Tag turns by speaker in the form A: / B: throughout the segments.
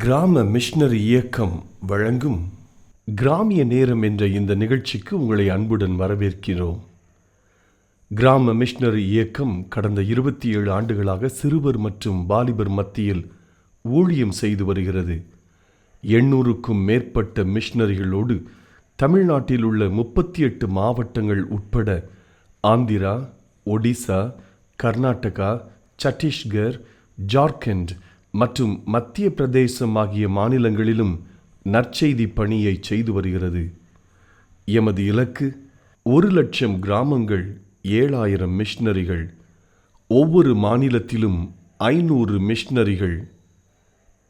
A: கிராம மிஷனரி இயக்கம் வழங்கும் கிராமிய நேரம் என்ற இந்த நிகழ்ச்சிக்கு உங்களை அன்புடன் வரவேற்கிறோம். கிராம மிஷனரி இயக்கம் கடந்த 27 ஆண்டுகளாக சிறுவர் மற்றும் வாலிபர் மத்தியில் ஊழியம் செய்து வருகிறது. 800க்கும் மேற்பட்ட மிஷனரிகளோடு தமிழ்நாட்டில் உள்ள 38 மாவட்டங்கள் உட்பட ஆந்திரா, ஒடிசா, கர்நாடகா, சத்தீஸ்கர், ஜார்க்கண்ட் மற்றும் மத்திய பிரதேசம் ஆகிய மாநிலங்களிலும் நற்செய்தி பணியை செய்து வருகிறது. எமது இலக்கு 1,00,000 கிராமங்கள், 7,000 மிஷனரிகள், ஒவ்வொரு மாநிலத்திலும் 500 மிஷனரிகள்.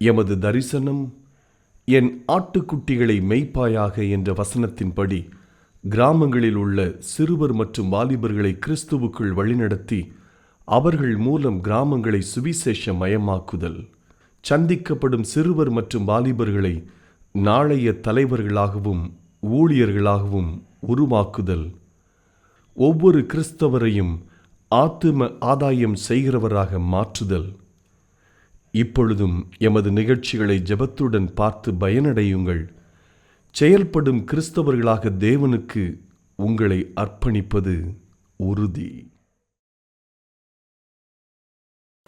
A: எமது தரிசனம் என் ஆட்டுக்குட்டிகளை மேய்ப்பாயாக என்ற வசனத்தின்படி கிராமங்களில் உள்ள சிறுவர் மற்றும் வாலிபர்களை கிறிஸ்துவுக்குள் வழிநடத்தி அவர்கள் மூலம் கிராமங்களை சுவிசேஷ மயமாக்குதல், சந்திக்கப்படும் சிறுவர் மற்றும் வாலிபர்களை நாளைய தலைவர்களாகவும் ஊழியர்களாகவும் உருவாக்குதல், ஒவ்வொரு கிறிஸ்தவரையும் ஆத்தும ஆதாயம் செய்கிறவராக மாற்றுதல். இப்பொழுதும் எமது நிகழ்ச்சிகளை ஜெபத்துடன் பார்த்து பயனடையுங்கள். செயல்படும் கிறிஸ்தவர்களாக தேவனுக்கு உங்களை அர்ப்பணிப்பது உறுதி.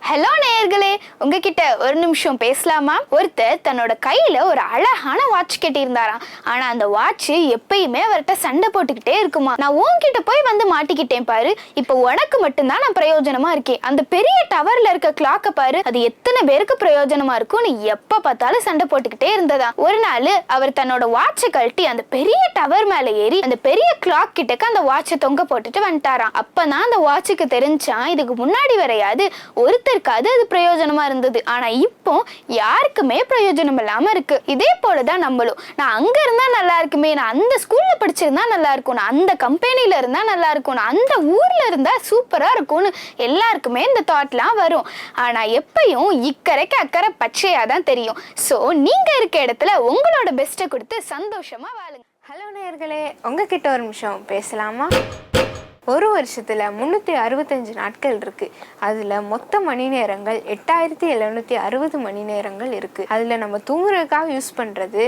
B: ஹலோ நேயர்களே, உங்ககிட்ட ஒரு நிமிஷம் பேசலாமா? ஒருத்தர் தன்னோட கையில ஒரு அழகான வாட்ச் கட்டியிருந்தாராம். ஆனா அந்த வாட்ச் எப்பயுமே அவர்கிட்ட சண்டை போட்டுக்கிட்டே இருக்குமா. நான் உன்கிட்ட போய் வந்து மாட்டிக்கிட்டேன் பாரு, இப்ப உனக்கு மட்டும்தான் நான் பிரயோஜனமா இருக்கேன். அந்த பெரிய டவர்ல இருக்க கிளாக்க பாரு, அது எத்தனை பேருக்கு பிரயோஜனமா இருக்கும்னு எப்ப பார்த்தாலும் சண்டை போட்டுக்கிட்டே இருந்ததா. ஒரு நாள் அவர் தன்னோட வாட்சை கழட்டி அந்த பெரிய டவர் மேல ஏறி அந்த பெரிய கிளாக் கிட்டக்கு அந்த வாட்சை தொங்க போட்டுட்டு வந்துட்டாராம். அப்பதான் அந்த வாட்சுக்கு தெரிஞ்சான், இதுக்கு முன்னாடி வரையாது ஒருத்தருக்கு அது பிரயோஜனமா இருந்தது, ஆனா இப்போ யாருக்குமே பிரயோஜனம் இல்லாம இருக்கு. இதே போலதான் நம்மளும், நான் அங்க இருந்தா நல்லா இருக்குமே, நான் அந்த ஸ்கூல்ல படிச்சிருந்தா நல்லா இருக்கும், நான் அந்த கம்பெனில இருந்தா நல்லா இருக்கும், நான் அந்த ஊர்ல இருந்தா சூப்பரா இருக்கும்னு எல்லாருக்குமே இந்த தாட்லாம் வரும். ஆனா எப்பயும் இக்கரைக்கு அக்கறை பச்சையா தான் தெரியும். சோ நீங்க இருக்க இடத்துல உங்களோட பெஸ்ட்டை கொடுத்து சந்தோஷமா வாழுங்க.
C: ஹலோ நேயர்களே, உங்ககிட்ட ஒரு நிமிஷம் பேசலாமா? ஒரு வருஷத்தில் 365 நாட்கள் இருக்குது. அதில் மொத்த மணி நேரங்கள் 8760 மணி நேரங்கள் இருக்குது. அதில் நம்ம தூங்குறதுக்காக யூஸ் பண்ணுறது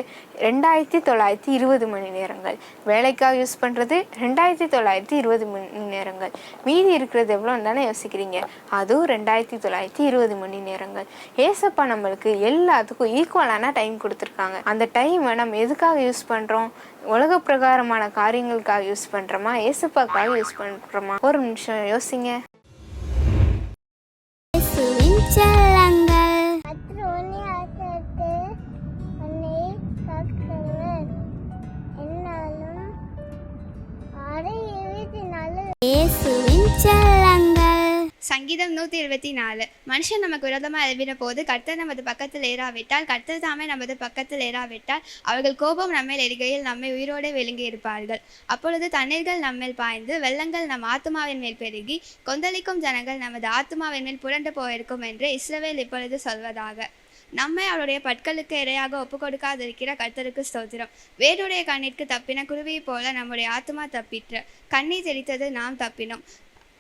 C: 2920 மணி நேரங்கள், வேலைக்காக யூஸ் பண்ணுறது 2920 மணி நேரங்கள், மீதி இருக்கிறது எவ்வளோன்னு தானே யோசிக்கிறீங்க? அதுவும் 2920 மணி நேரங்கள். ஏசப்பா நம்மளுக்கு எல்லாத்துக்கும் ஈக்குவலான டைம் கொடுத்துருக்காங்க. அந்த டைமை நம்ம எதுக்காக யூஸ் பண்ணுறோம்? உலக பிரகாரமான காரியங்களுக்காக யூஸ் பண்ணுறோமா, ஏசப்பாக்காக யூஸ் பண்ணுறோமா? ஒரு நிமிஷம் யோசிங்க.
D: சங்கீதம் 124. மனுஷன் நமக்கு விரோதமாக எழுப்பின போது கர்த்தர் நமது பக்கத்தில் ஏறாவிட்டால், கர்த்தர் தாமே நமது பக்கத்தில் ஏறாவிட்டால், அவர்கள் கோபம் நம்மேல் எரிகையில் நம்மை உயிரோடு விழுங்கி இருப்பார்கள். அப்பொழுது தண்ணீர்கள் நம்மேல் பாய்ந்து வெள்ளங்கள் நம் ஆத்துமாவின் மேல் பெருகி கொந்தளிக்கும் ஜனங்கள் நமது ஆத்துமாவின் மேல் புரண்டு போயிருக்கும் என்று இஸ்ரவேல் இப்பொழுது சொல்வதாக. நம்மை அவருடைய பற்களுக்கு இரையாக ஒப்பு கொடுக்காதிருக்கிற கர்த்தருக்கு ஸ்தோத்திரம். வேருடைய கண்ணிற்கு தப்பின குருவியை போல நம்முடைய ஆத்துமா தப்பிற்று. கண்ணீர் தெளித்தது, நாம் தப்பினோம்.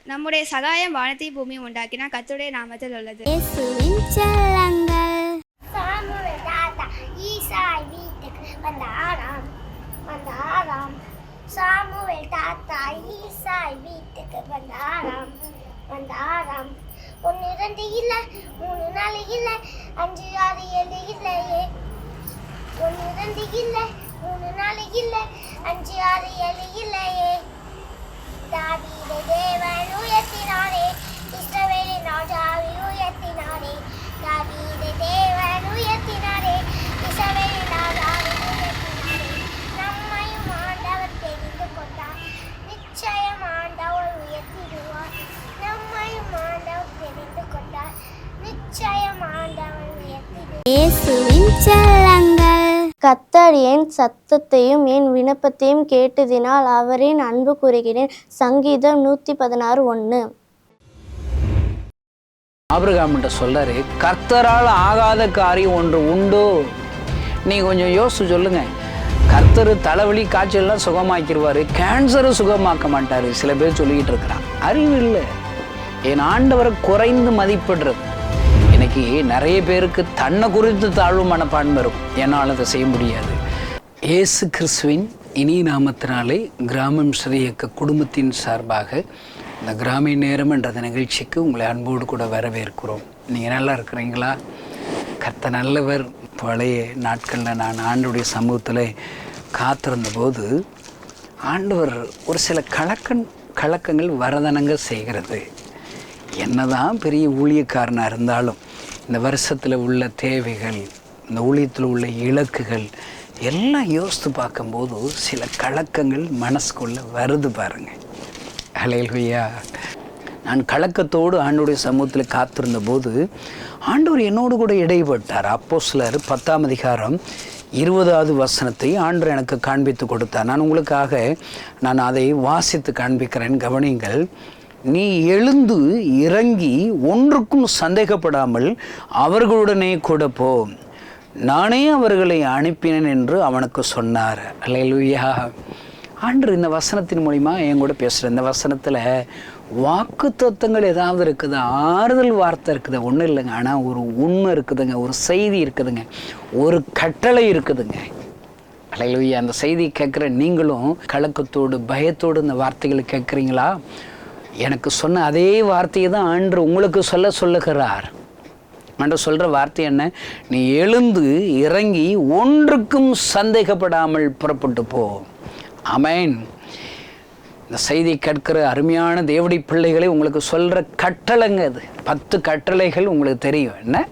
D: நம்முடைய சகாயம் வானத்தை பூமி உண்டாக்கினா கர்த்தருடைய நாமத்தில் உள்ளது.
E: ஒன்று 2 இல்லை, 3 4 இல்லை, 5 6 7 இல்லையே. 1 2 இல்லை, 3 4 இல்லை, 5 6 7 இல்லையே. தாவீதை தேவன் உயர்த்தினாரே, இஸ்ரவேலின் ராஜாவை உயர்த்தினாரே. தாவீதை தேவன் உயர்த்தினாரே, இஸ்ரவேலின் ராஜாவை உயர்த்தினாரே. நம்மையும் ஆண்டவர் தெரிந்து கொண்டார், நிச்சயம் ஆண்டவர் உயர்த்திடுவார். நம்மையும் ஆண்டவர் தெரிந்து கொண்டார், நிச்சயம் ஆண்டவர் உயர்த்திடுவார்.
F: கர்த்தர் என் சத்தத்தையும் என் விண்ணப்பத்தையும் கேட்டதினால் அவரின் அன்பு கூறுகிறேன். சங்கீதம் 116:1.
G: ஆபிரகாம்கிட்ட சொல்றாரு, கர்த்தரால் ஆகாத காரியம் ஒன்று உண்டோ? நீ கொஞ்சம் யோசிச்சு சொல்லுங்க. கர்த்தர் தலைவலி காய்ச்சல்லாம் சுகமாக்கிடுவாரு, கேன்சரும் சுகமாக்க மாட்டாரு. சில பேர் சொல்லிக்கிட்டு இருக்கிறான். அறிவு இல்லை. என் ஆண்டவரை குறைந்து மதிப்பிடுறது. என்னை இன்னைக்கு நிறைய பேருக்கு தன்னை குறித்து தாழ்வு மனப்பான்மை இருக்கும், என்னால் அதை செய்ய முடியாது. இயேசு கிறிஸ்துவின் இனி நாமத்தினாலே கிராமம் ஸ்ரீ இயக்க குடும்பத்தின் சார்பாக இந்த கிராமிய நேரம் என்ற நிகழ்ச்சிக்கு உங்களை அன்போடு கூட வரவேற்கிறோம். நீங்கள் நல்லா இருக்கிறீங்களா? கர்த்தர் நல்லவர். பழைய நாட்களில் நான் ஆண்டவருடைய சமூகத்தில் காத்திருந்த போது ஆண்டவர் ஒரு சில கலக்கங்கள் வரதனங்க செய்கிறது. என்னதான் பெரிய ஊழியக்காரனாக இருந்தாலும் இந்த வருஷத்தில் உள்ள தேவைகள், இந்த ஊழியத்தில் உள்ள இலக்குகள் எல்லாம் யோசித்து பார்க்கும்போது சில கலக்கங்கள் மனசுக்குள்ளே வருது பாருங்க. ஹல்லேலூயா. நான் கலக்கத்தோடு ஆண்டவருடைய சமூகத்தில் காத்திருந்த போது ஆண்டவர் என்னோடு கூட இடைப்பட்டார். அப்போஸ்தலர் 10ஆம் அதிகாரம் 20வது வசனத்தை ஆண்டவர் எனக்கு காண்பித்து கொடுத்தார். நான் உங்களுக்காக அதை வாசித்து காண்பிக்கிறேன், கவனிங்கள். நீ எழுந்து இறங்கி ஒன்றுக்கும் சந்தேகப்படாமல் அவர்களுடனே கூட போ, நானே அவர்களை அனுப்பினேன் என்று அவனுக்கு சொன்னார். அல்லேலூயா. ஆண்டவர் இந்த வசனத்தின் மூலிமா என் கூட பேசுகிறேன். இந்த வசனத்தில் வாக்கு தத்துவங்கள் ஏதாவது இருக்குதா, ஆறுதல் வார்த்தை இருக்குதா? ஒன்றும் இல்லைங்க. ஆனால் ஒரு உண்மை இருக்குதுங்க, ஒரு செய்தி இருக்குதுங்க, ஒரு கட்டளை இருக்குதுங்க. அல்லேலூயா. அந்த செய்தி கேட்குற நீங்களும் கலக்கத்தோடு பயத்தோடு இந்த வார்த்தைகளை கேட்குறீங்களா? எனக்கு சொன்ன அதே வார்த்தையை தான் ஆண்டவர் உங்களுக்கு சொல்லுகிறார். ஆண்டவர் சொல்கிற வார்த்தை என்ன? நீ எழுந்து இறங்கி ஒன்றுக்கும் சந்தேகப்படாமல் புறப்பட்டு போ. ஆமென். இந்த செய்தி கேட்கிற அருமையான தேவனுடைய பிள்ளைகளை உங்களுக்கு சொல்கிற கட்டளைங்க அது. 10 கட்டளைகள் உங்களுக்கு தெரியும். என்ன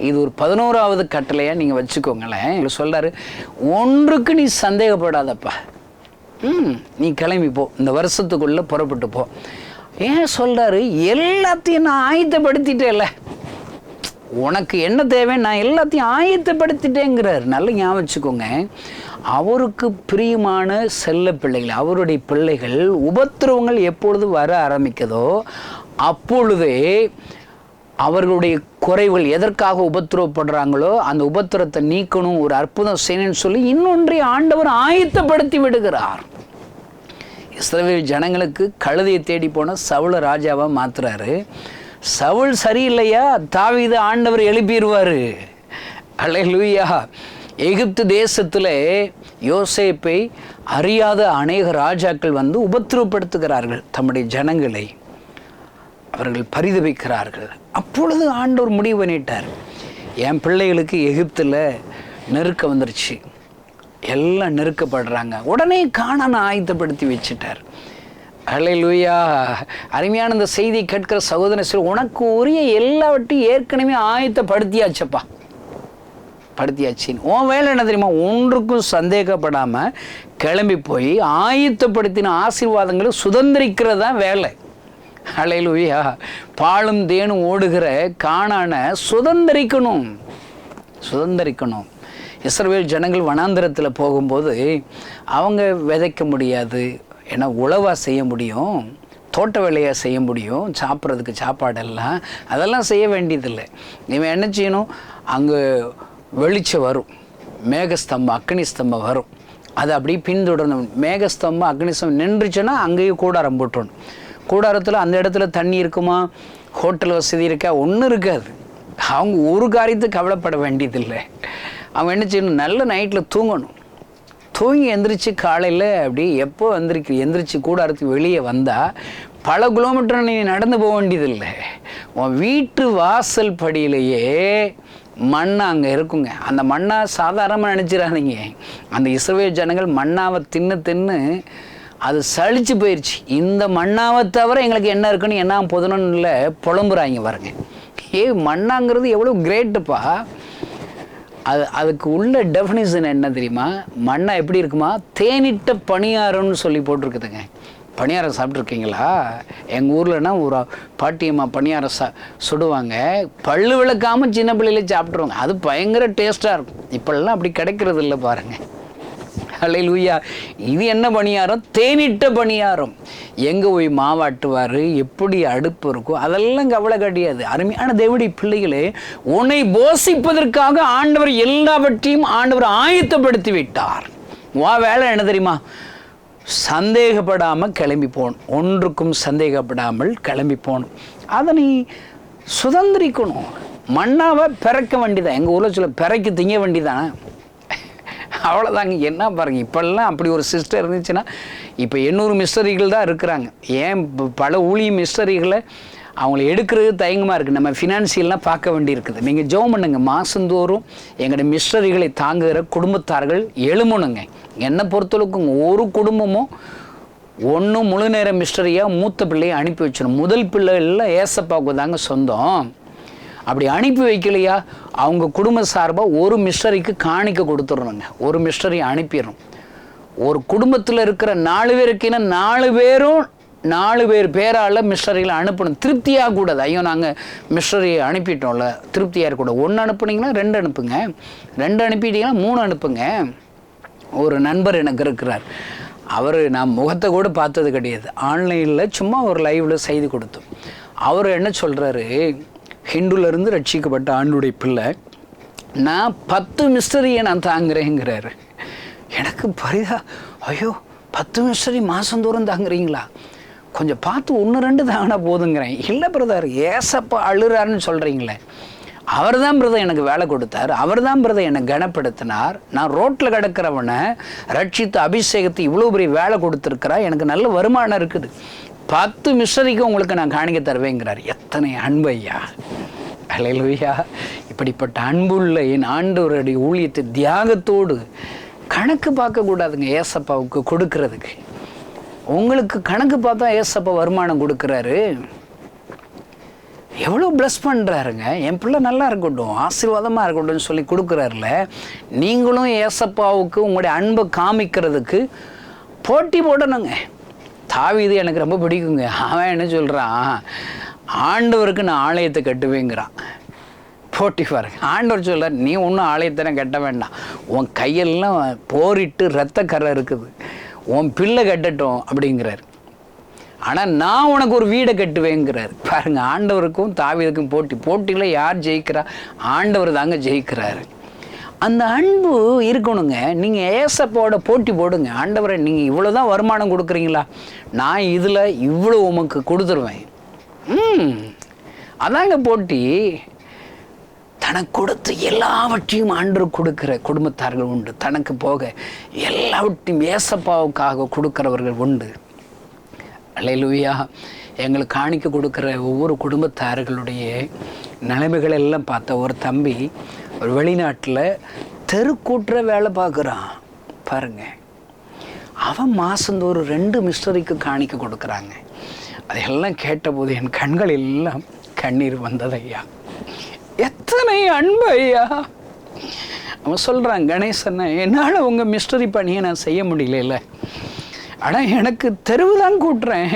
G: இது ஒரு 11வது கட்டளையாக நீங்கள் வச்சுக்கோங்களேன். உங்களுக்கு சொல்கிறாரு, ஒன்றுக்கு நீ சந்தேகப்படாதப்பா, நீ கிளம்பி போ, இந்த வருஷத்துக்குள்ளே புறப்பட்டு போ. ஏன் சொல்கிறாரு? எல்லாத்தையும் நான் ஆயத்தப்படுத்திட்டேன்ல, உனக்கு என்ன தேவை நான் எல்லாத்தையும் ஆயத்தப்படுத்திட்டேங்கிறார். நல்ல ஞாபகம் வச்சுக்கோங்க. அவருக்கு பிரியமான செல்ல பிள்ளைகள், அவருடைய பிள்ளைகள் உபத்திரவங்கள் எப்பொழுது வர ஆரம்பிக்குதோ அப்பொழுதே அவர்களுடைய குறைகள் எதற்காக உபத்திரவப்படுறாங்களோ அந்த உபத்திரத்தை நீக்கணும், ஒரு அற்புதம் செய்யணும்னு சொல்லி இன்னொன்றை ஆண்டவர் ஆயத்தப்படுத்தி விடுகிறார். இஸ்ரவேல் ஜனங்களுக்கு கழுதையை தேடி போன சவுல ராஜாவா மாத்துறாரு. சவுல் சரியில்லையா, தாவீது ஆண்டவர் எழுப்பிடுவார். அல்லேலூயா. எகிப்து தேசத்தில் யோசேப்பை அறியாத அநேக ராஜாக்கள் வந்து உபத்திரவப்படுத்துகிறார்கள், தம்முடைய ஜனங்களை அவர்கள் பரிதபிக்கிறார்கள். அப்பொழுது ஆண்டவர் முடிவு பண்ணிட்டார், என் பிள்ளைகளுக்கு எகிப்தில் நெருக்க வந்துருச்சு, எல்லாம் நெருக்கப்படுறாங்க. உடனே கானானை ஆயத்தப்படுத்தி வச்சுட்டார். அல்லேலூயா. அருமையான இந்த செய்தி கேட்கிற சகோதரன், உனக்கு உரிய எல்லாவற்றையும் ஏற்கனவே ஆயத்தப்படுத்தியாச்சப்பா, படுத்தியாச்சு. உன் வேலை என்ன தெரியுமா? ஒன்றுக்கும் சந்தேகப்படாமல் கிளம்பி போய் ஆயத்தப்படுத்தின ஆசீர்வாதங்களை சுதந்திரிக்கிறது தான் வேலை. அல்லேலூயா. பாலும் தேனும் ஓடுகிற கானானை சுதந்திரிக்கணும். இஸ்ரவேல் ஜனங்கள் வனாந்திரத்தில் போகும்போது அவங்க விதைக்க முடியாது, ஏன்னா உழவா செய்ய முடியும், தோட்ட வேலையாக செய்ய முடியும், சாப்பிட்றதுக்கு சாப்பாடெல்லாம் அதெல்லாம் செய்ய வேண்டியதில்லை. இவன் என்ன செய்யணும்? அங்கே வெளிச்சம் வரும், மேகஸ்தம்பம் அக்னி ஸ்தம்பம் வரும், அதை அப்படியே பின்தொடரணும். மேகஸ்தம்பம் அக்னி ஸ்தம்பம் நின்றுச்சுன்னா அங்கேயும் கூடாரம் போட்டுடணும். கூடாரத்தில் அந்த இடத்துல தண்ணி இருக்குமா, ஹோட்டல் வசதி இருக்கா? ஒன்றும் இருக்காது. அவங்க ஒரு காரியத்துக்கு கவலைப்பட வேண்டியதில்லை. அவங்க என்ன செய்யணும்? நல்ல நைட்டில் தூங்கணும். தூங்கி எந்திரிச்சு காலையில் அப்படி எப்போ எந்திரிச்சு கூடாரத்துக்கு வெளியே வந்தால் பல கிலோமீட்டர் நீ நடந்து போக வேண்டியதில்லை. உன் வீட்டு வாசல் படியிலேயே மண்ணா அங்கே இருக்குங்க. அந்த மண்ணா சாதாரணமாக நினச்சிடாதீங்க. அந்த இஸ்ரவேல் ஜனங்கள் மண்ணாவை தின்னு அது சளிச்சு போயிடுச்சு. இந்த மண்ணாவை தவிர எங்களுக்கு என்ன இருக்குன்னு என்ன பொதுன்னு இல்லை புலம்புறாங்க பாருங்க. மண்ணாங்கிறது எவ்வளோ கிரேட்டுப்பா. அதுக்கு உள்ள டெஃபினிஷன் என்ன தெரியுமா? மண்ணா எப்படி இருக்குமா? தேனிட்ட பணியாரம்னு சொல்லி போட்டிருக்குதுங்க. பணியாரம் சாப்பிட்ருக்கீங்களா? எங்கள் ஊர்லனா ஒரு பாட்டியம்மா பணியாரம் சுடுவாங்க, பல்லு விளக்காமல் சின்ன பிள்ளையில சாப்பிட்ருவாங்க. அது பயங்கர டேஸ்ட்டாக இருக்கும். இப்போல்லாம் அப்படி கிடைக்கிறது இல்லை பாருங்கள். அல்லேலூயா. இது என்ன பணியாரம்? தேனிட்ட பணியாரம். எங்கே போய் மாவாட்டுவார், எப்படி அடுப்பு இருக்கும், அதெல்லாம் கவலை கிடையாது. அருமையான தேவனுடைய பிள்ளைகளே, உன்னை போஷிப்பதற்காக ஆண்டவர் எல்லாவற்றையும் ஆண்டவர் ஆயத்தப்படுத்தி விட்டார். வா வேலை என்ன தெரியுமா? சந்தேகப்படாமல் கிளம்பி போகணும். ஒன்றுக்கும் சந்தேகப்படாமல் கிளம்பி போகணும். அதை நீ சுதந்திரிக்கணும். மண்ணாவை பிறக்க வேண்டிதான். எங்கள் ஊரில் சொல்ல பிறக்கி திங்க வேண்டிதானே, அவ்வளோதாங்க. என்ன பாருங்கள், இப்போல்லாம் அப்படி ஒரு சிஸ்டர் இருந்துச்சுன்னா இப்போ 800 மிஸ்டரிகள் தான் இருக்கிறாங்க. ஏன் பல ஊழிய மிஸ்டரிகளை அவங்கள எடுக்கிறது தயங்கமாக இருக்குது. நம்ம ஃபினான்சியல்லாம் பார்க்க வேண்டி இருக்குது. நீங்கள் ஜெபம் பண்ணுங்க, மாதந்தோறும் எங்களுடைய மிஸ்டரிகளை தாங்குகிற குடும்பத்தார்கள் எழுமணுங்க. என்னை பொறுத்தளவுக்கு ஒரு குடும்பமும் ஒன்று முழு நேர மிஸ்டரியாக மூத்த பிள்ளையை அனுப்பி வச்சிடும். முதல் பிள்ளை எல்லாம் ஏசப்பாவுக்கு தாங்க சொந்தம். அப்படி அனுப்பி வைக்கலையா அவங்க குடும்ப சார்பாக ஒரு மிஸ்டரிக்கு காணிக்க கொடுத்துடணுங்க. ஒரு மிஸ்டரி அனுப்பிடணும். ஒரு குடும்பத்தில் இருக்கிற 4 பேருக்குன்னா 4 பேரும் 4 பேர் பேரால் மிஸ்டரிகளை அனுப்பணும். திருப்தியாக கூடாது. ஐயோ நாங்கள் மிஸ்டரியை அனுப்பிட்டோம்ல, திருப்தியாக இருக்கக்கூடாது. 1 அனுப்புனீங்கன்னா 2 அனுப்புங்க, 2 அனுப்பிட்டீங்கன்னா 3 அனுப்புங்க. ஒரு நண்பர் எனக்கு இருக்கிறார். அவர் நான் முகத்தை கூட பார்த்தது கிடையாது. ஆன்லைனில் சும்மா ஒரு லைவில் செய்தி கொடுத்தோம். அவர் என்ன சொல்கிறாரு, ஹிந்துலேருந்து ரட்சிக்கப்பட்ட ஆண்டுடைய பிள்ளை, நான் 10 மிஸ்டரியை நான் தாங்குறேங்கிறாரு. எனக்கு பரிதா, ஐயோ 10 மிஸ்டரி மாதந்தோறும் தாங்குறீங்களா, கொஞ்சம் பார்த்து 1-2 தாங்கினா போதுங்கிறேன். இல்லை பிரதர், ஏசப்பா அழுறாருன்னு சொல்கிறீங்களே, அவர் தான் பிரதர் எனக்கு வேலை கொடுத்தார், அவர் தான் பிரதர் என்னை கனப்படுத்தினார், நான் ரோட்டில் கிடக்கிறவனை ரட்சித்து அபிஷேகத்தை இவ்வளோ பெரிய வேலை கொடுத்துருக்கிறா, எனக்கு நல்ல வருமானம் இருக்குது, 10 மிஸ்டரிக்கு உங்களுக்கு நான் காணிக்க தருவேங்கிறார். எத்தனை அன்பு ஐயா, அல்லேலூயா. இப்படிப்பட்ட அன்புள்ள என் ஆண்டவருடைய ஊழியத்தை தியாகத்தோடு கணக்கு பார்க்கக்கூடாதுங்க. ஏசப்பாவுக்கு கொடுக்கறதுக்கு உங்களுக்கு கணக்கு பார்த்தா ஏசப்பா வருமானம் கொடுக்குறாரு, எவ்வளோ ப்ளஸ் பண்ணுறாருங்க. என் பிள்ளை நல்லா இருக்கட்டும், ஆசீர்வாதமாக இருக்கட்டும்னு சொல்லி கொடுக்குறாருல. நீங்களும் ஏசப்பாவுக்கு உங்களுடைய அன்பை காமிக்கிறதுக்கு போட்டி போடணுங்க. தாவீது எனக்கு ரொம்ப பிடிக்குங்க. அவன் என்ன சொல்கிறான், ஆண்டவருக்கு நான் ஆலயத்தை கட்டுவேங்கிறான். போட்டி பாருங்க. ஆண்டவர் சொல்கிறார், நீ ஒன்றும் ஆலயத்தை கட்ட வேண்டாம், உன் கையெல்லாம் போரிட்டு ரத்த கரை இருக்குது, உன் பிள்ளை கட்டட்டும் அப்படிங்கிறார். ஆனால் நான் உனக்கு ஒரு வீடை கட்டுவேங்கிறார். பாருங்க, ஆண்டவருக்கும் தாவீதுக்கும் போட்டி. போட்டியில் யார் ஜெயிக்கிறா? ஆண்டவர் தாங்க ஜெயிக்கிறாரு. அந்த அன்பு இருக்கணுங்க. நீங்கள் ஏசப்போட போட்டி போடுங்க. ஆண்டவரை, நீங்கள் இவ்வளோ தான் வருமானம் கொடுக்குறீங்களா, நான் இதில் இவ்வளோ உமக்கு கொடுத்துருவேன். அதாங்க போட்டி. தனக்கு கொடுத்து எல்லாவற்றையும் ஆண்டவர் கொடுக்கிற குடும்பத்தார்கள் உண்டு. தனக்கு போக எல்லாவற்றையும் ஏசப்பாவுக்காக கொடுக்கிறவர்கள் உண்டு. அல்லேலூயா. எங்களுக்கு காணிக்க கொடுக்குற ஒவ்வொரு குடும்பத்தார்களுடைய நிலைமைகள் எல்லாம் பார்த்த ஒரு தம்பி ஒரு வெளிநாட்டில் தெருக்கூட்டுற வேலை பார்க்குறான் பாருங்க. அவன் மாதந்தோறும் 2 மிஸ்டரிக்கு காணிக்க கொடுக்குறாங்க. அதையெல்லாம் கேட்டபோது என் கண்கள் எல்லாம் கண்ணீர் வந்தது ஐயா. எத்தனை அன்பு ஐயா. அவன் சொல்கிறான், கணேசன், என்னால் உங்கள் மிஸ்டரி பணியை நான் செய்ய முடியல, ஆனால் எனக்கு தெருவு தான் கூட்டுறேன்,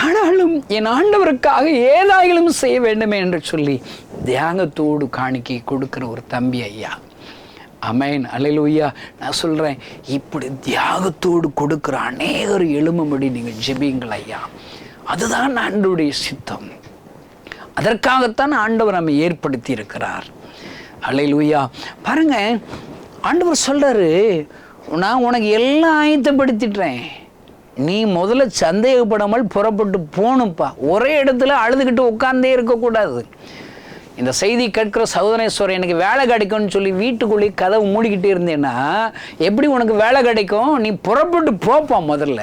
G: ஆனாலும் என் ஆண்டவருக்காக ஏதாயிலும் செய்ய வேண்டுமே என்று சொல்லி தியாகத்தோடு காணிக்கை கொடுக்குற ஒரு தம்பி ஐயா. அமேன், அல்லேலூயா. நான் சொல்கிறேன், இப்படி தியாகத்தோடு கொடுக்குற அநேகர் எழும்படி நீங்கள் ஜெபியுங்கள் ஐயா. அதுதான் ஆண்டவருடைய சித்தம். அதற்காகத்தான் ஆண்டவர் நம்மை ஏற்படுத்தி இருக்கிறார். அல்லேலூயா. பாருங்க, ஆண்டவர் சொல்கிறாரு, நான் உனக்கு எல்லாம் ஆயத்தப்படுத்திட்டேன், நீ முதல்ல சந்தேகப்படாமல் புறப்பட்டு போகணும்ப்பா. ஒரே இடத்துல அழுதுகிட்டு உட்கார்ந்தே இருக்கக்கூடாது. இந்த செய்தி கேட்கிற சகோதரேஸ்வரர், எனக்கு வேலை கிடைக்கும்னு சொல்லி வீட்டுக்குள்ளேயே கதவு மூடிக்கிட்டே இருந்தேன்னா எப்படி உனக்கு வேலை கிடைக்கும்? நீ புறப்பட்டு போப்பா. முதல்ல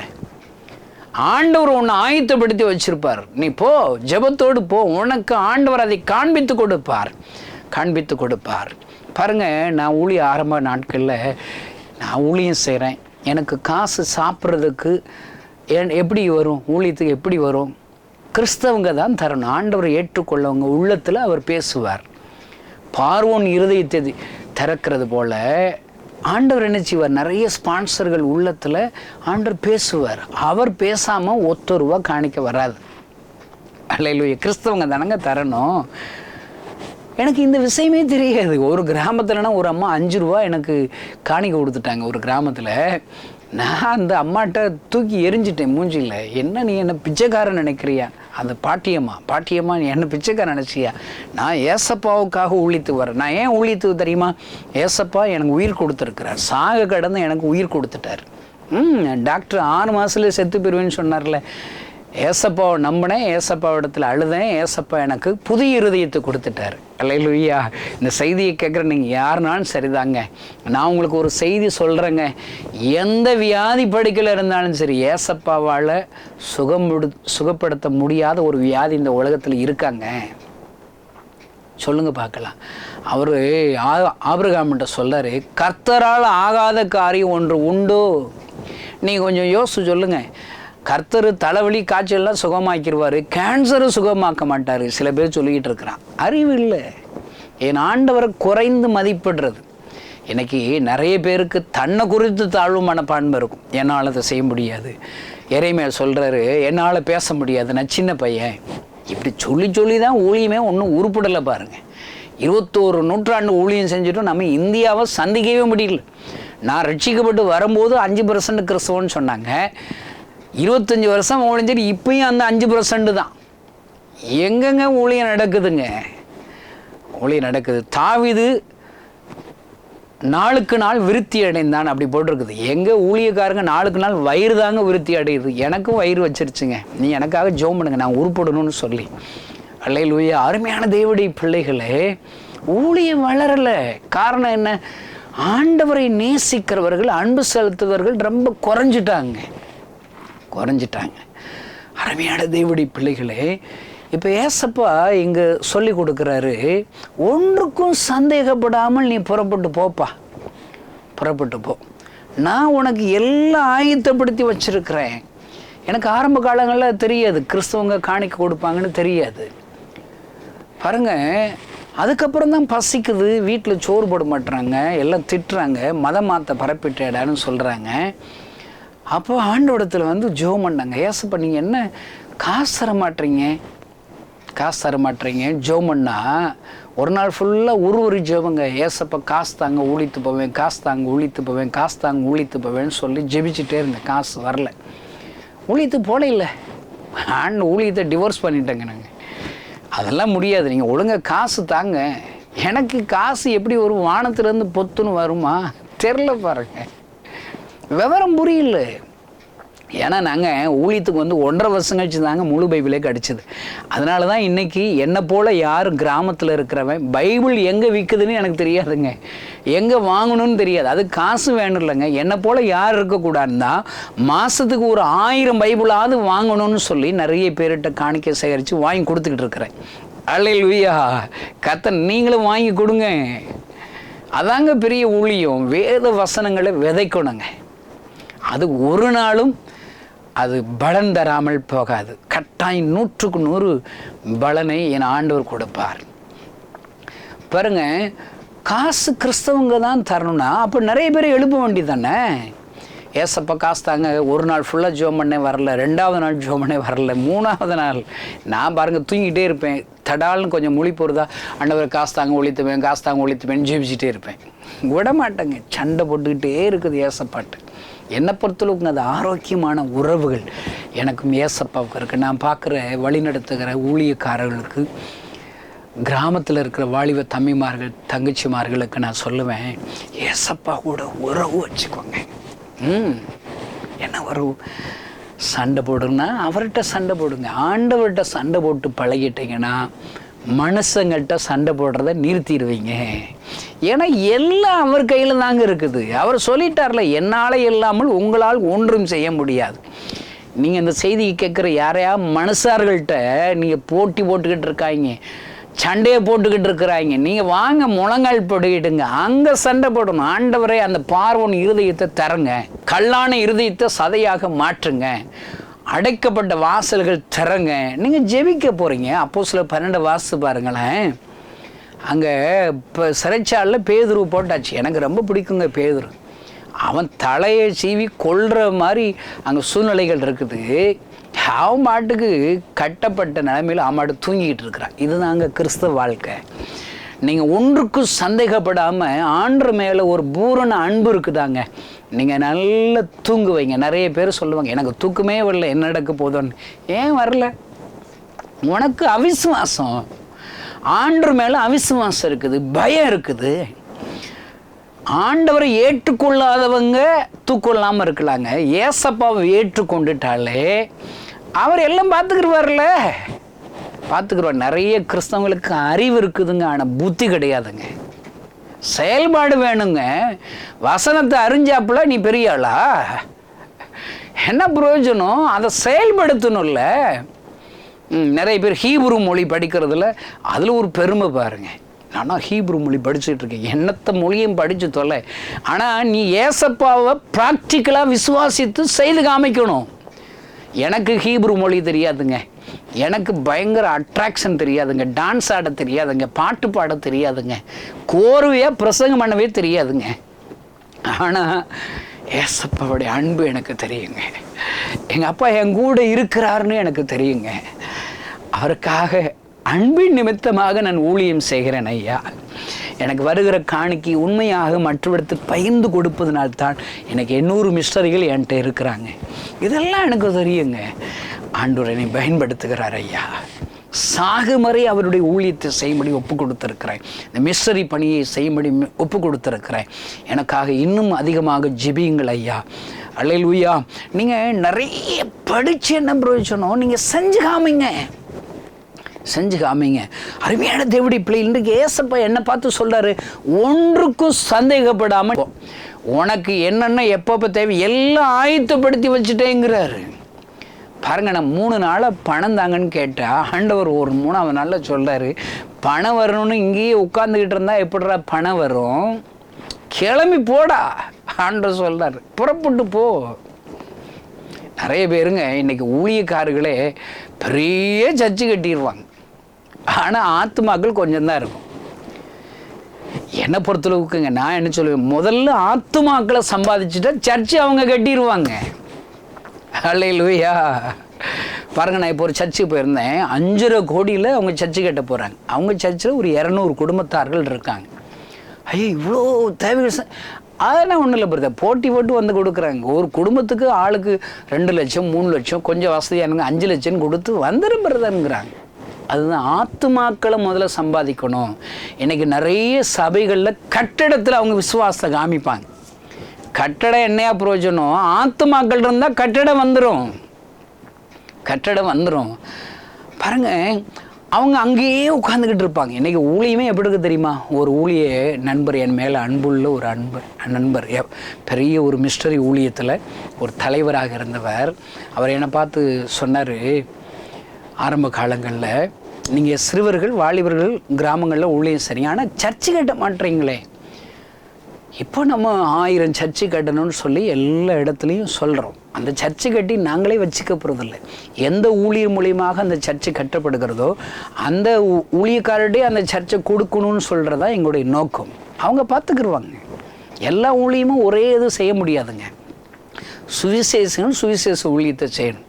G: ஆண்டவர் உன்னை ஆயத்தப்படுத்தி வச்சிருப்பார். நீ போ, ஜெபத்தோடு போ. உனக்கு ஆண்டவர் அதை காண்பித்து கொடுப்பார். பாருங்க, நான் ஊழிய ஆரம்ப நாட்களில் நான் ஊழியம் செய்கிறேன். எனக்கு காசு சாப்பிட்றதுக்கு எப்படி வரும்? ஊழியத்துக்கு எப்படி வரும்? கிறிஸ்தவங்க தான் தரணும். ஆண்டவரை ஏற்றுக்கொள்ளவங்க உள்ளத்தில் அவர் பேசுவார். பார்வோன் இருதயத்தை திறக்கிறது போல ஆண்டவர் என்ன செய்வார்? நிறைய ஸ்பான்சர்கள் உள்ளத்தில் ஆண்டவர் பேசுவார். அவர் பேசாமல் ₹1 காணிக்க வராது. அல்லேலூயா. கிறிஸ்தவங்க தானங்க தரணும். எனக்கு இந்த விஷயமே தெரியாது. ஒரு கிராமத்துலனா ஒரு அம்மா ₹5 எனக்கு காணிக்க கொடுத்துட்டாங்க. ஒரு கிராமத்தில் நான் அந்த அம்மாட்ட தூக்கி எரிஞ்சிட்டேன் மூஞ்சியில். என்ன நீ என்ன பிச்சைக்காரன் நினைக்கிறியா? அந்த பாட்டியம்மா நீ என்ன பிச்சைக்காரன் நினச்சியா? நான் ஏசப்பாவுக்காக ஊழித்து வரேன். நான் ஏன் ஊழித்து தெரியுமா? ஏசப்பா எனக்கு உயிர் கொடுத்துருக்கிறார். சாக கடந்து எனக்கு உயிர் கொடுத்துட்டார். டாக்டர் 6 மாதத்துல செத்து போயிடுவேன்னு சொன்னார்ல. ஏசப்பாவை நம்பினேன், ஏசப்பா இடத்துல அழுதேன், ஏசப்பா எனக்கு புதிய இருதயத்தை கொடுத்துட்டாரு. அல்லேலூயா. இந்த செய்தியை கேட்குற நீங்கள் யாருனாலும் சரிதாங்க, நான் உங்களுக்கு ஒரு செய்தி சொல்கிறேங்க. எந்த வியாதி படுக்கையில் இருந்தாலும் சரி, ஏசப்பாவால் சுகப்படுத்த முடியாத ஒரு வியாதி இந்த உலகத்தில் இருக்காங்க. சொல்லுங்க பார்க்கலாம். அவர் ஆபிரகாம்கிட்ட சொல்றாரு, கர்த்தரால் ஆகாத காரியம் ஒன்று உண்டோ? நீங்கள் கொஞ்சம் யோசிச்சு சொல்லுங்க. கர்த்தர் தலைவலி காய்ச்சல்லாம் சுகமாக்கிடுவார், கேன்சரை சுகமாக்க மாட்டார். சில பேர் சொல்லிக்கிட்டு இருக்கிறான். அறிவு இல்லை. என் ஆண்டவரை குறைந்து மதிப்பிடுறது. இன்னைக்கு நிறைய பேருக்கு தன்னை குறித்து தாழ்வு மனப்பான்மை இருக்கும். என்னால் அதை செய்ய முடியாது. எரேமியா சொல்கிறாரு, என்னால் பேச முடியாது, நான் சின்ன பையன். இப்படி சொல்லி தான் ஊழியமே ஒன்றும் உருப்படலை பாருங்கள். 21 நூற்றாண்டு ஊழியம் செஞ்சுட்டும் நம்ம இந்தியாவை சந்திக்கவே முடியல. நான் ரட்சிக்கப்பட்டு வரும்போது 5% கிறிஸ்தவன்னு சொன்னாங்க. 25 வருஷம் ஒழிஞ்சிட்டு இப்பயும் அந்த 5% தான். எங்கெங்க ஊழியம் நடக்குதுங்க? ஊழியம் நடக்குது. தாவீது நாளுக்கு நாள் விருத்தி அடைந்தான் அப்படி போட்டிருக்குது. எங்கள் ஊழியக்காரங்க நாளுக்கு நாள் வயிறு தாங்க விருத்தி அடையுது. எனக்கும் வயிறு வச்சிருச்சுங்க. நீ எனக்காக ஜெபம் பண்ணுங்க, நான் உருப்படணும்னு சொல்லி. அல்லேலூயா. அருமையான தேவனுடைய பிள்ளைகளே, ஊழியம் வளரலை. காரணம் என்ன? ஆண்டவரை நேசிக்கிறவர்கள், அன்பு செலுத்துவர்கள் ரொம்ப குறைஞ்சிட்டாங்க. அருமையான தேவனுடைய பிள்ளைகளே, இப்போ ஏசப்பா இங்கே சொல்லி கொடுக்குறாரு, ஒன்றுக்கும் சந்தேகப்படாமல் நீ புறப்பட்டு போப்பா, புறப்பட்டு போ. நான் உனக்கு எல்லாம் ஆயத்தப்படுத்தி வச்சிருக்கிறேன். எனக்கு ஆரம்ப காலங்களில் தெரியாது கிறிஸ்தவங்க காணிக்க கொடுப்பாங்கன்னு தெரியாது பாருங்க. அதுக்கப்புறம் தான் பசிக்குது, வீட்டில் சோறு போட மாட்டுறாங்க, எல்லாம் திட்டுறாங்க, மதம் மாற்ற பரப்பிட்டேடான்னு சொல்கிறாங்க. அப்போ ஆண்டவடத்தில் வந்து ஜெபம் பண்ணாங்க, ஏசப்பா நீங்கள் என்ன காசு தர மாட்டீங்க ஜெபம் பண்ணா ஒரு நாள் ஃபுல்லாக ஒரு ஜெபங்க. ஏசப்பா காசு தாங்க ஊழித்து போவேன்னு சொல்லி ஜெபிச்சுட்டே இருந்தேன். காசு வரல, ஊழியத்து போல இல்லை. ஊழியத்தை டிவோர்ஸ் பண்ணிட்டேங்க நாங்கள். அதெல்லாம் முடியாது, நீங்கள் ஒழுங்காக காசு தாங்க. எனக்கு காசு எப்படி ஒரு வானத்துலேருந்து பொத்துன்னு வருமா தெரில பாருங்க. விவரம் புரியல. ஏன்னா நாங்கள் ஊழியத்துக்கு வந்து 1.5 வருஷம் கழிச்சு தாங்க முழு பைபிளே கிடச்சிது. அதனால தான் இன்றைக்கி என்னை போல் யார் கிராமத்தில் இருக்கிறவன் பைபிள் எங்கே விற்குதுன்னு எனக்கு தெரியாதுங்க, எங்கே வாங்கணும்னு தெரியாது. அது காசு வேணும் இல்லைங்க. என்னை போல் யார் இருக்கக்கூடாதுன்னா மாதத்துக்கு ஒரு 1000 பைபிளாவது வாங்கணும்னு சொல்லி நிறைய பேர்கிட்ட காணிக்கை சேகரித்து வாங்கி கொடுத்துக்கிட்டு இருக்கிறேன். அல்லேலூயா. கர்த்தர் நீங்களும் வாங்கி கொடுங்க. அதாங்க பெரிய ஊழியம். வேத வசனங்களை விதைக்கணுங்க. அது ஒரு நாளும் அது பலன் தராமல் போகாது. கட்டாயம் 100க்கு 100 பலனை என் ஆண்டவர் கொடுப்பார். பாருங்க, காசு கிறிஸ்தவங்க தான் தரணும்னா அப்போ நிறைய பேர் எழுப்ப வேண்டியது தானே. ஏசப்பா காசு தாங்க. ஒரு நாள் ஃபுல்லாக ஜெபம் பண்ணே வரல, 2வது நாள் ஜெபம் பண்ணே வரல, 3வது நாள் நான் பாருங்கள் தூங்கிட்டே இருப்பேன். தடால்னு கொஞ்சம் மொழி போகிறதா, ஆண்டவர் காசு தாங்க ஒழித்துப்பேன் ஜெபிச்சுட்டே இருப்பேன். விட மாட்டேங்க, சண்டை போட்டுக்கிட்டே இருக்குது ஏசப்பாட்டு. என்னை பொறுத்தளவுக்கு அது ஆரோக்கியமான உறவுகள் எனக்கும் ஏசப்பாவுக்கு இருக்குது. நான் பார்க்குற வழிநடத்துகிற ஊழியக்காரர்களுக்கு, கிராமத்தில் இருக்கிற வாலிப தம்பிமார்கள் தங்கச்சிமார்களுக்கு நான் சொல்லுவேன், ஏசப்பா கூட உறவு வச்சுக்கோங்க. என்ன உறவு? சண்டை போடுன்னா அவர்கிட்ட சண்டை போடுங்க. ஆண்டவர்கிட்ட சண்டை போட்டு பழகிட்டீங்கன்னா மனுஷங்கள்கிட்ட சண்டை போடுறத நிறுத்திடுவீங்க. ஏன்னா எல்லாம் அவர் கையில் தாங்க இருக்குது. அவர் சொல்லிட்டார்ல, என்னால் இல்லாமல் உங்களால் ஒன்றும் செய்ய முடியாது. நீங்கள் இந்த செய்தியை கேட்குற யாரையா மனுஷார்கள்ட்ட நீங்கள் போட்டுக்கிட்டு இருக்காங்க, சண்டையை போட்டுக்கிட்டு இருக்கிறாங்க. நீங்கள் வாங்க முழங்கால் போட்டுக்கிட்டுங்க, அங்கே சண்டை போடணும். ஆண்டவரே அந்த பார்வோன் இருதயத்தை தரங்க, கல்லான இருதயத்தை சதையாக மாற்றுங்க, அடைக்கப்பட்ட வாசல்கள் திறங்க. நீங்கள் ஜெபிக்க போகிறீங்க. அப்போஸ்தலர் 12 வாசித்து பாருங்களேன். அங்கே இப்போ சிறைச்சாலில் பேதுரு போட்டாச்சு. எனக்கு ரொம்ப பிடிக்குங்க பேதுரு. அவன் தலையை சீவி கொல்ற மாதிரி அங்கே சூழ்நிலைகள் இருக்குது. அவன் மாட்டுக்கு கட்டப்பட்ட நிலைமையில் அவன் மாட்டு தூங்கிக்கிட்டு இருக்கிறான். இதுதாங்க கிறிஸ்தவ வாழ்க்கை. நீங்கள் ஒன்றுக்கும் சந்தேகப்படாமல் ஆண்டவர் மேலே ஒரு பூரண அன்பு இருக்குதாங்க. நீங்கள் நல்லா தூங்குவீங்க. நிறைய பேர் சொல்லுவாங்க, எனக்கு தூக்கமே வரல, என்ன நடக்க போதோன்னு. ஏன் வரல? உனக்கு அவிசுவாசம். ஆண்டவர் மேலே அவிசுவாசம் இருக்குது, பயம் இருக்குது. ஆண்டவரை ஏற்றுக்கொள்ளாதவங்க தூக்கொள்ளாமல் இருக்கலாங்க. ஏசப்பாவை ஏற்றுக்கொண்டுட்டாலே அவர் எல்லாம் பார்த்துக்கிடுவார்ல, பார்த்துக்கிடுவார். நிறைய கிறிஸ்தவங்களுக்கு அறிவு இருக்குதுங்க, ஆனால் புத்தி கிடையாதுங்க. செயல்பாடு வேணுங்க. வசனத்தை அறிஞ்சாப்புல நீ பெரிய ஆளா? என்ன பிரயோஜனம்? அதை செயல்படுத்தணும்ல. நிறைய பேர் ஹீப்ரு மொழி படிக்கிறதுல அதில் ஒரு பெருமை பாருங்க. நானும் ஹீப்ரு மொழி படிச்சுட்டு இருக்கேன், என்னத்த மொழியும் படித்து தொலை. ஆனால் நீ ஏசப்பாவை ப்ராக்டிக்கலாக விசுவாசித்து செய்து காமிக்கணும். எனக்கு ஹீப்ரு மொழி தெரியாதுங்க, எனக்கு பயங்கர அட்ராக்ஷன் தெரியாதுங்க, டான்ஸ் ஆட தெரியாதுங்க, பாட்டு பாட தெரியாதுங்க, கோர்வையாக பிரசங்கம் பண்ணவே தெரியாதுங்க. ஆனால் ஏசப்பாவுடைய அன்பு எனக்கு தெரியுங்க. எங்கள் அப்பா என் கூட இருக்கிறாருன்னு எனக்கு தெரியுங்க. அவருக்காக அன்பின் நிமித்தமாக நான் ஊழியம் செய்கிறேன் ஐயா. எனக்கு வருகிற காணிக்கை உண்மையாக மற்றவர்களுக்கு பகிர்ந்து கொடுப்பதனால்தான் எனக்கு 800 மிஸ்டரிகள் என்கிட்ட இருக்கிறாங்க. இதெல்லாம் எனக்கு தெரியுங்க. ஆண்டவர் என்னை பயன்படுத்துகிறார் ஐயா. சாகுமறை அவருடைய ஊழியத்தை செய்யும்படி ஒப்பு கொடுத்துருக்கிறேன். இந்த மிஸ்டரி பணியை செய்யும்படி ஒப்பு கொடுத்துருக்கிறேன். எனக்காக இன்னும் அதிகமாக ஜெபியுங்கள் ஐயா. அல்லேலூயா. நீங்கள் நிறைய படித்து என்ன பிரயோஜனம்? நீங்கள் செஞ்சு காமிங்க. அருமையான தேவனுடைய பிள்ளை, இன்றைக்கு ஏசப்பா என்ன பார்த்து சொல்கிறாரு, ஒன்றுக்கும் சந்தேகப்படாமல் உனக்கு என்னென்ன எப்பப்போ தேவை எல்லாம் ஆயத்தப்படுத்தி வச்சுட்டேங்கிறாரு. பாருங்க, நான் 3 நாளாக பணம் தாங்கன்னு கேட்டால் ஆண்டவர் ஒரு 3ஆவது நாளில் சொல்கிறாரு, பணம் வரணும்னு இங்கேயே உட்காந்துக்கிட்டு இருந்தால் எப்படிடா பணம் வரும்? கிளம்பி போடா ஆண்டவர் சொல்கிறார், புறப்பட்டு போ. நிறைய பேருங்க இன்னைக்கு ஊழியக்காரர்களே பெரிய சர்ச்சு கட்டிடுவாங்க, ஆனால் ஆத்துமாக்கள் கொஞ்சம் தான் இருக்கும். என்னை பொறுத்தளவுக்குங்க நான் என்ன சொல்லுவேன், முதல்ல ஆத்துமாக்களை சம்பாதிச்சுட்டா சர்ச்சு அவங்க கட்டிடுவாங்க. அல்லேலூயா. பாருங்க, நான் இப்போ ஒரு சர்ச்சுக்கு போயிருந்தேன். 5.5 கோடியில் அவங்க சர்ச்சு கட்ட போகிறாங்க. அவங்க சர்ச்சில் ஒரு 200 குடும்பத்தார்கள் இருக்காங்க. ஐயோ, இவ்வளோ தேவைகள். அதெல்லாம் ஒன்றும் இல்லை பிரதர், போட்டி போட்டு வந்து கொடுக்குறாங்க. ஒரு குடும்பத்துக்கு ஆளுக்கு 2 லட்சம் 3 லட்சம், கொஞ்சம் வசதியானுங்க 5 லட்சம் கொடுத்து வந்துடும் பிரதருங்கிறாங்க. அதுதான் ஆத்துமாக்களை முதல்ல சம்பாதிக்கணும். இன்றைக்கி நிறைய சபைகளில் கட்டடத்தில் அவங்க விசுவாசத்தை காமிப்பாங்க. கட்டடம் என்னையா பிரயோஜனம்? ஆத்துமாக்கள் இருந்தால் கட்டடம் வந்துடும். பாருங்க, அவங்க அங்கேயே உட்காந்துக்கிட்டு இருப்பாங்க. இன்றைக்கி ஊழியமே எப்படி இருக்கு தெரியுமா? ஒரு ஊழிய நண்பர், என் மேலே அன்புள்ள ஒரு நண்பர், பெரிய ஒரு மிஸ்டரி ஊழியத்தில் ஒரு தலைவராக இருந்தவர். அவர் என்னை பார்த்து சொன்னார், ஆரம்ப காலங்களில் நீங்கள் சிறுவர்கள் வாலிபர்கள் கிராமங்களில் ஊழியம் சரி, ஆனால் சர்ச்சு கட்ட மாட்டீங்களே. இப்போ நம்ம 1000 சர்ச்சு கட்டணும்னு சொல்லி எல்லா இடத்துலையும் சொல்கிறோம். அந்த சர்ச்சு கட்டி நாங்களே வச்சுக்க போகிறதில்ல. எந்த ஊழியர் மூலியமாக அந்த சர்ச்சு கட்டப்படுகிறதோ அந்த ஊழியக்காரர்டே அந்த சர்ச்சை கொடுக்கணும்னு சொல்கிறதா எங்களுடைய நோக்கம். அவங்க பார்த்துக்கிடுவாங்க. எல்லா ஊழியமும் ஒரே இது செய்ய முடியாதுங்க. சுவிசேஷ ஊழியத்தை செய்யணும்.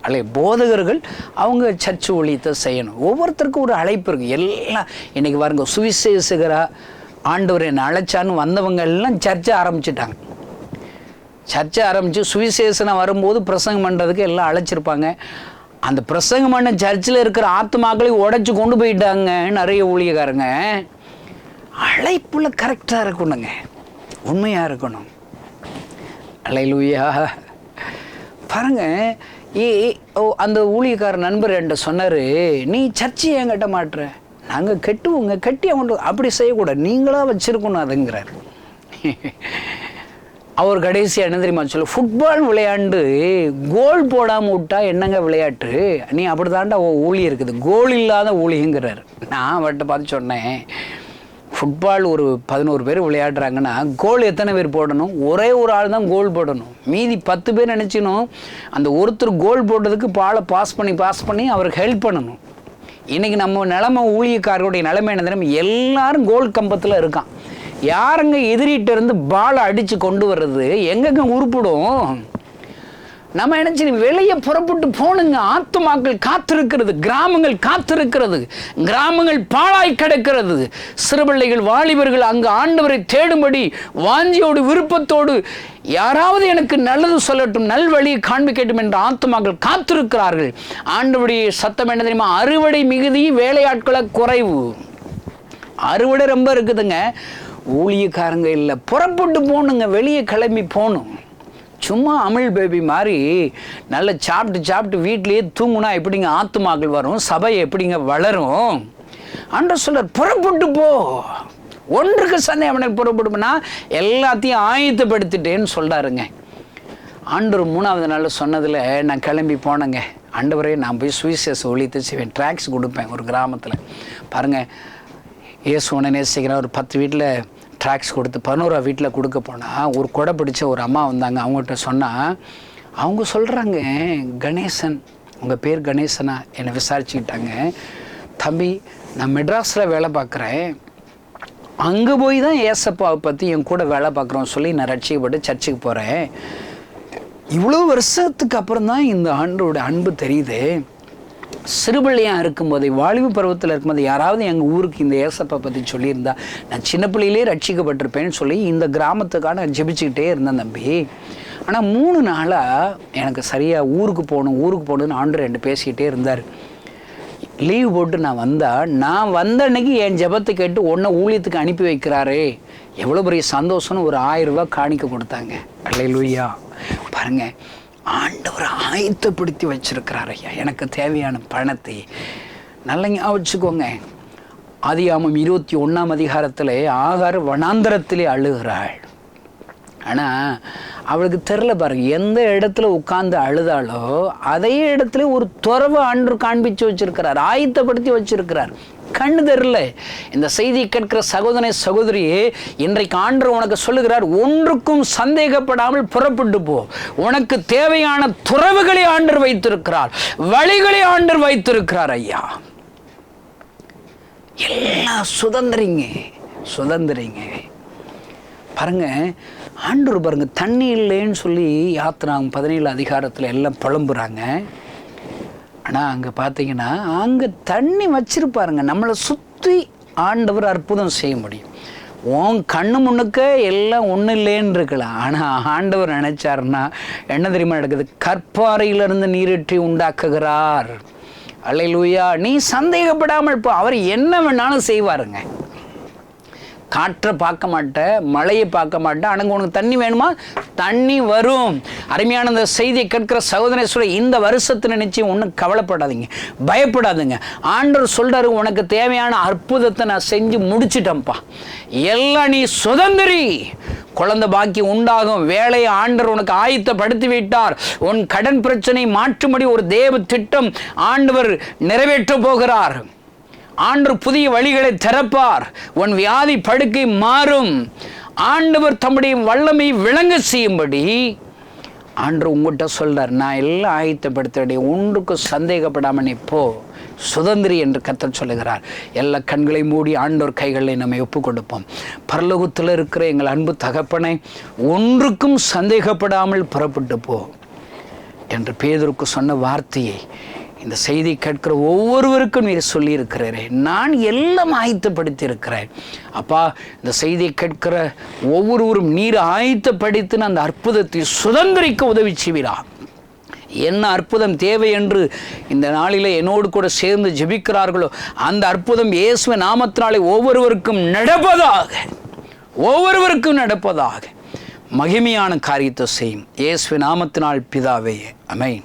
G: அல்ல, போதகர்கள் அவங்க சர்ச்சு ஊழியத்தை செய்யணும். ஒவ்வொருத்தருக்கும் ஒரு அழைப்பு இருக்குது. எல்லாம் இன்றைக்கி பாருங்க, சுவிசேஷகராக ஆண்டவர் என்னை அழைச்சான்னு வந்தவங்க எல்லாம் சர்ச்சை ஆரம்பிச்சிட்டாங்க. சர்ச்சை ஆரம்பித்து சுவிசேஷனை வரும்போது பிரசங்கம் பண்ணுறதுக்கு எல்லாம் அழைச்சிருப்பாங்க. அந்த பிரசங்கம் பண்ண சர்ச்சில் இருக்கிற ஆத்துமாக்களை உடைச்சி கொண்டு போயிட்டாங்க நிறைய ஊழியக்காரங்க. அழைப்புல கரெக்டாக இருக்கணுங்க, உண்மையாக இருக்கணும். அல்லேலூயா. பாருங்க, அந்த ஊழியக்கார நண்பர் என்கிட்ட சொன்னார், நீ சர்ச்சை ஏன் கட்ட மாட்டுற? நாங்கள் கட்டுவோங்க, கட்டி அவங்க அப்படி செய்யக்கூடாது, நீங்களாக வச்சுருக்கணும் அதுங்கிறார். அவர் கடைசியாக என்ன தெரியுமா சொல்ல, ஃபுட்பால் விளையாண்டு கோல் போடாமல் விட்டா என்னங்க விளையாட்டு? நீ அப்படி தாண்டா ஊழி இருக்குது, கோல் இல்லாத ஊழிங்கிறார். நான் அவர்கிட்ட பார்த்து சொன்னேன், ஃபுட்பால் ஒரு 11 பேர் விளையாடுறாங்கன்னா கோல் எத்தனை பேர் போடணும்? ஒரே ஒரு ஆள் தான் கோல் போடணும். மீதி 10 பேர் நினச்சினோம் அந்த ஒருத்தர் கோல் போட்டதுக்கு பாலை பாஸ் பண்ணி அவருக்கு ஹெல்ப் பண்ணணும். இன்றைக்கி நம்ம நிலைமை, ஊழியக்காரருடைய நிலைமை என்ன தெரியும்? எல்லாரும் கோல் கம்பத்தில் இருக்கான். யாருங்க எதிரிகிட்ட இருந்து பாலை அடித்து கொண்டு வர்றது? எங்கெங்க உருப்பிடும்? நம்ம நினைச்சு வெளியே புறப்பட்டு போனுங்க. ஆத்துமாக்கள் காத்திருக்கிறது, கிராமங்கள் காத்திருக்கிறது, கிராமங்கள் பாழாய் கிடக்கிறது. சிறுபிள்ளைகள் வாலிபர்கள் அங்கு ஆண்டவரை தேடும்படி வாஞ்சியோடு விருப்பத்தோடு யாராவது எனக்கு நல்லது சொல்லட்டும், நல்வழியை காண்பிக்கட்டும் என்ற ஆத்துமாக்கள் காத்திருக்கிறார்கள். ஆண்டவருடைய சத்தம் என்ன தெரியுமா? அறுவடை மிகுதி, வேலையாட்களை குறைவு. அறுவடை ரொம்ப இருக்குதுங்க, ஊழியக்காரங்க இல்லை. புறப்பட்டு போகணுங்க, வெளியே கிளம்பி போகணும். சும்மா அமிழ் பேபி மாதிரி நல்ல சாப்பிட்டு வீட்லேயே தூங்குனா எப்படிங்க ஆத்துமாக்கள் வரும், சபை எப்படிங்க வளரும்? ஆண்டவர் சொல்றார், புறப்பட்டு போ, ஒன்றுக்கு சந்தேகம் அவனுக்கு புறப்படுனா எல்லாத்தையும் ஆயத்தப்படுத்திட்டேன்னு சொல்றாருங்க. ஆண்டவர் 3ஆவது நாள் சொன்னதில் நான் கிளம்பி போனேங்க. ஆண்டவரே, நான் போய் சுவிசேஷ ஊழியத்தை செய்வேன், ட்ராக்ஸ் கொடுப்பேன் ஒரு கிராமத்தில். பாருங்கள், இயேசுவனை நேசிக்கிறேன். ஒரு 10 வீட்டில் ட்ராக்ஸ் கொடுத்து 11ஆவது வீட்டில் கொடுக்க போனால் ஒரு கொடை பிடிச்ச ஒரு அம்மா வந்தாங்க. அவங்ககிட்ட சொன்னால் அவங்க சொல்கிறாங்க, கணேசன், உங்கள் பேர் கணேசனா? என்னை விசாரிச்சுக்கிட்டாங்க. தம்பி, நான் மெட்ராஸில் வேலை பார்க்குறேன், அங்கே போய் தான் ஏசப்பாவை பற்றி என் கூட வேலை பார்க்குறோன்னு சொல்லி நான் ரட்சிக்கப்பட்டு சர்ச்சுக்கு போகிறேன். இவ்வளோ வருஷத்துக்கு அப்புறம் தான் இந்த ஆண்டோட அன்பு தெரியுது. சிறுபிள்ளையாக இருக்கும்போது, வாலிபு பருவத்தில் இருக்கும்போது யாராவது எங்கள் ஊருக்கு இந்த ஏசப்பா பற்றி சொல்லியிருந்தா நான் சின்ன பிள்ளையிலே ரட்சிக்கப்பட்டிருப்பேன்னு சொல்லி இந்த கிராமத்துக்கான ஜெபிச்சுக்கிட்டே இருந்தேன் தம்பி. ஆனால் 3 நாளாக எனக்கு சரியாக ஊருக்கு போகணுன்னு ஆண்டவர் என்கிட்ட பேசிக்கிட்டே இருந்தார். லீவ் போட்டு நான் வந்த அன்னைக்கு என் ஜெபத்தை கேட்டு ஒன்றை ஊழியத்துக்கு அனுப்பி வைக்கிறாரே, எவ்வளோ பெரிய சந்தோஷம்னு ஒரு 1000 ரூபாய் காணிக்க கொடுத்தாங்க. அல்லேலூயா. பாருங்க, ஆண்டவர் ஆயத்தப்படுத்தி வச்சிருக்கிறார் ஐயா எனக்கு தேவையான பணத்தை. நல்ல ஞாபகம் வச்சுக்கோங்க. ஆதியாகமம் 21ஆம் அதிகாரத்தில் ஆகார் வனாந்தரத்திலே அழுகிறாள். ஆனால் அவளுக்கு தெரில பாருங்க, எந்த இடத்துல உட்கார்ந்து அழுதாலோ அதே இடத்துல ஒரு துறவு ஆண்டவர் காண்பிச்சு வச்சிருக்கிறார், ஆயத்தப்படுத்தி வச்சிருக்கிறார். கண்ணு தெரில. இந்த செய்தியை கேட்கிற சகோதரியே, இன்றைக்கு ஆண்டவர் உனக்கு சொல்லுகிறார், ஒன்றுக்கும் சந்தேகப்படாமல் புறப்பட்டு போ. உனக்கு தேவையான துறவுகளை ஆண்டவர் வைத்திருக்கிறார், வழிகளை ஆண்டவர் வைத்திருக்கிறார் ஐயா. எல்லாம் சுதந்திரிங்க. பாருங்க, ஆண்டவர் பாருங்க, தண்ணி இல்லைன்னு சொல்லி யாத்திராங்க 17 அதிகாரத்தில் எல்லாம் புலம்புறாங்க. ஆனால் அங்கே பார்த்தீங்கன்னா அங்கே தண்ணி வச்சிருப்பாருங்க. நம்மளை சுற்றி ஆண்டவர் அற்புதம் செய்ய முடியும். உன் கண்ணு முன்னுக்க எல்லாம் ஒன்றும் இல்லைன்னு இருக்கலாம். ஆனால் ஆண்டவர் நினைச்சாருன்னா என்ன தெரியுமா நடக்குது? கற்பாறையிலிருந்து நீரேற்றி உண்டாக்குகிறார். அல்லேலூயா. நீ சந்தேகப்படாமல் இப்போ அவர் என்ன வேணாலும் செய்வாருங்க. காற்றை பார்க்க மாட்டேன், மழையை பார்க்க மாட்டேன், ஆனால் உனக்கு தண்ணி வேணுமா? தண்ணி வரும். அருமையான இந்த செய்தியை கேட்கிற சகோதரேஸ்வர, இந்த வருஷத்துல நிச்சயம் ஒன்றும் கவலைப்படாதீங்க, பயப்படாதுங்க. ஆண்டவர் சொல்றாரு, உனக்கு தேவையான அற்புதத்தை நான் செஞ்சு முடிச்சிட்டேன்ப்பா, எல்லாம் நீ சுதந்திரி. குழந்தை பாக்கி உண்டாகும், வேலையை ஆண்டவர் உனக்கு ஆயத்தப்படுத்தி விட்டார். உன் கடன் பிரச்சனை மாற்றும்படி ஒரு தேவ திட்டம் ஆண்டவர் நிறைவேற்ற போகிறார். ஆண்டவர் புதிய வழிகளை திறப்பார். உன் வியாதி படுக்கை மாறும். ஆண்டவர் தம்முடைய வல்லமை விளங்க செய்யும்படி ஆண்டவர் உங்கள்கிட்ட சொல்றார், நான் எல்லாம் ஆயத்தப்படுத்த, ஒன்றுக்கு சந்தேகப்படாமல் நீ போ, சுதந்திரி என்று கர்த்தர் சொல்லுகிறார். எல்லா கண்களை மூடி ஆண்டவர் கைகளை நம்ம ஒப்பு கொடுப்போம். பரலோகத்தில் இருக்கிற எங்கள் அன்பு தகப்பனை, ஒன்றுக்கும் சந்தேகப்படாமல் புறப்பட்டு போ என்று பேதுருக்கு சொன்ன வார்த்தையை இந்த செய்தி கேட்கிற ஒவ்வொருவருக்கும் நீர் சொல்லியிருக்கிறேன். நான் எல்லாம் ஆயத்தப்படுத்தி இருக்கிறேன் அப்பா. இந்த செய்தியை கேட்கிற ஒவ்வொருவரும் நீர் ஆயத்தப்படுத்தின அந்த அற்புதத்தை சுதந்திரிக்க உதவி செய்வீரா. என்ன அற்புதம் தேவை என்று இந்த நாளில் என்னோடு கூட சேர்ந்து ஜெபிக்கிறார்களோ அந்த அற்புதம் இயேசுவின் நாமத்தினாலே ஒவ்வொருவருக்கும் நடப்பதாக மகிமையான காரியத்தை செய்யும் இயேசுவின் நாமத்தினால் பிதாவே, ஆமென்.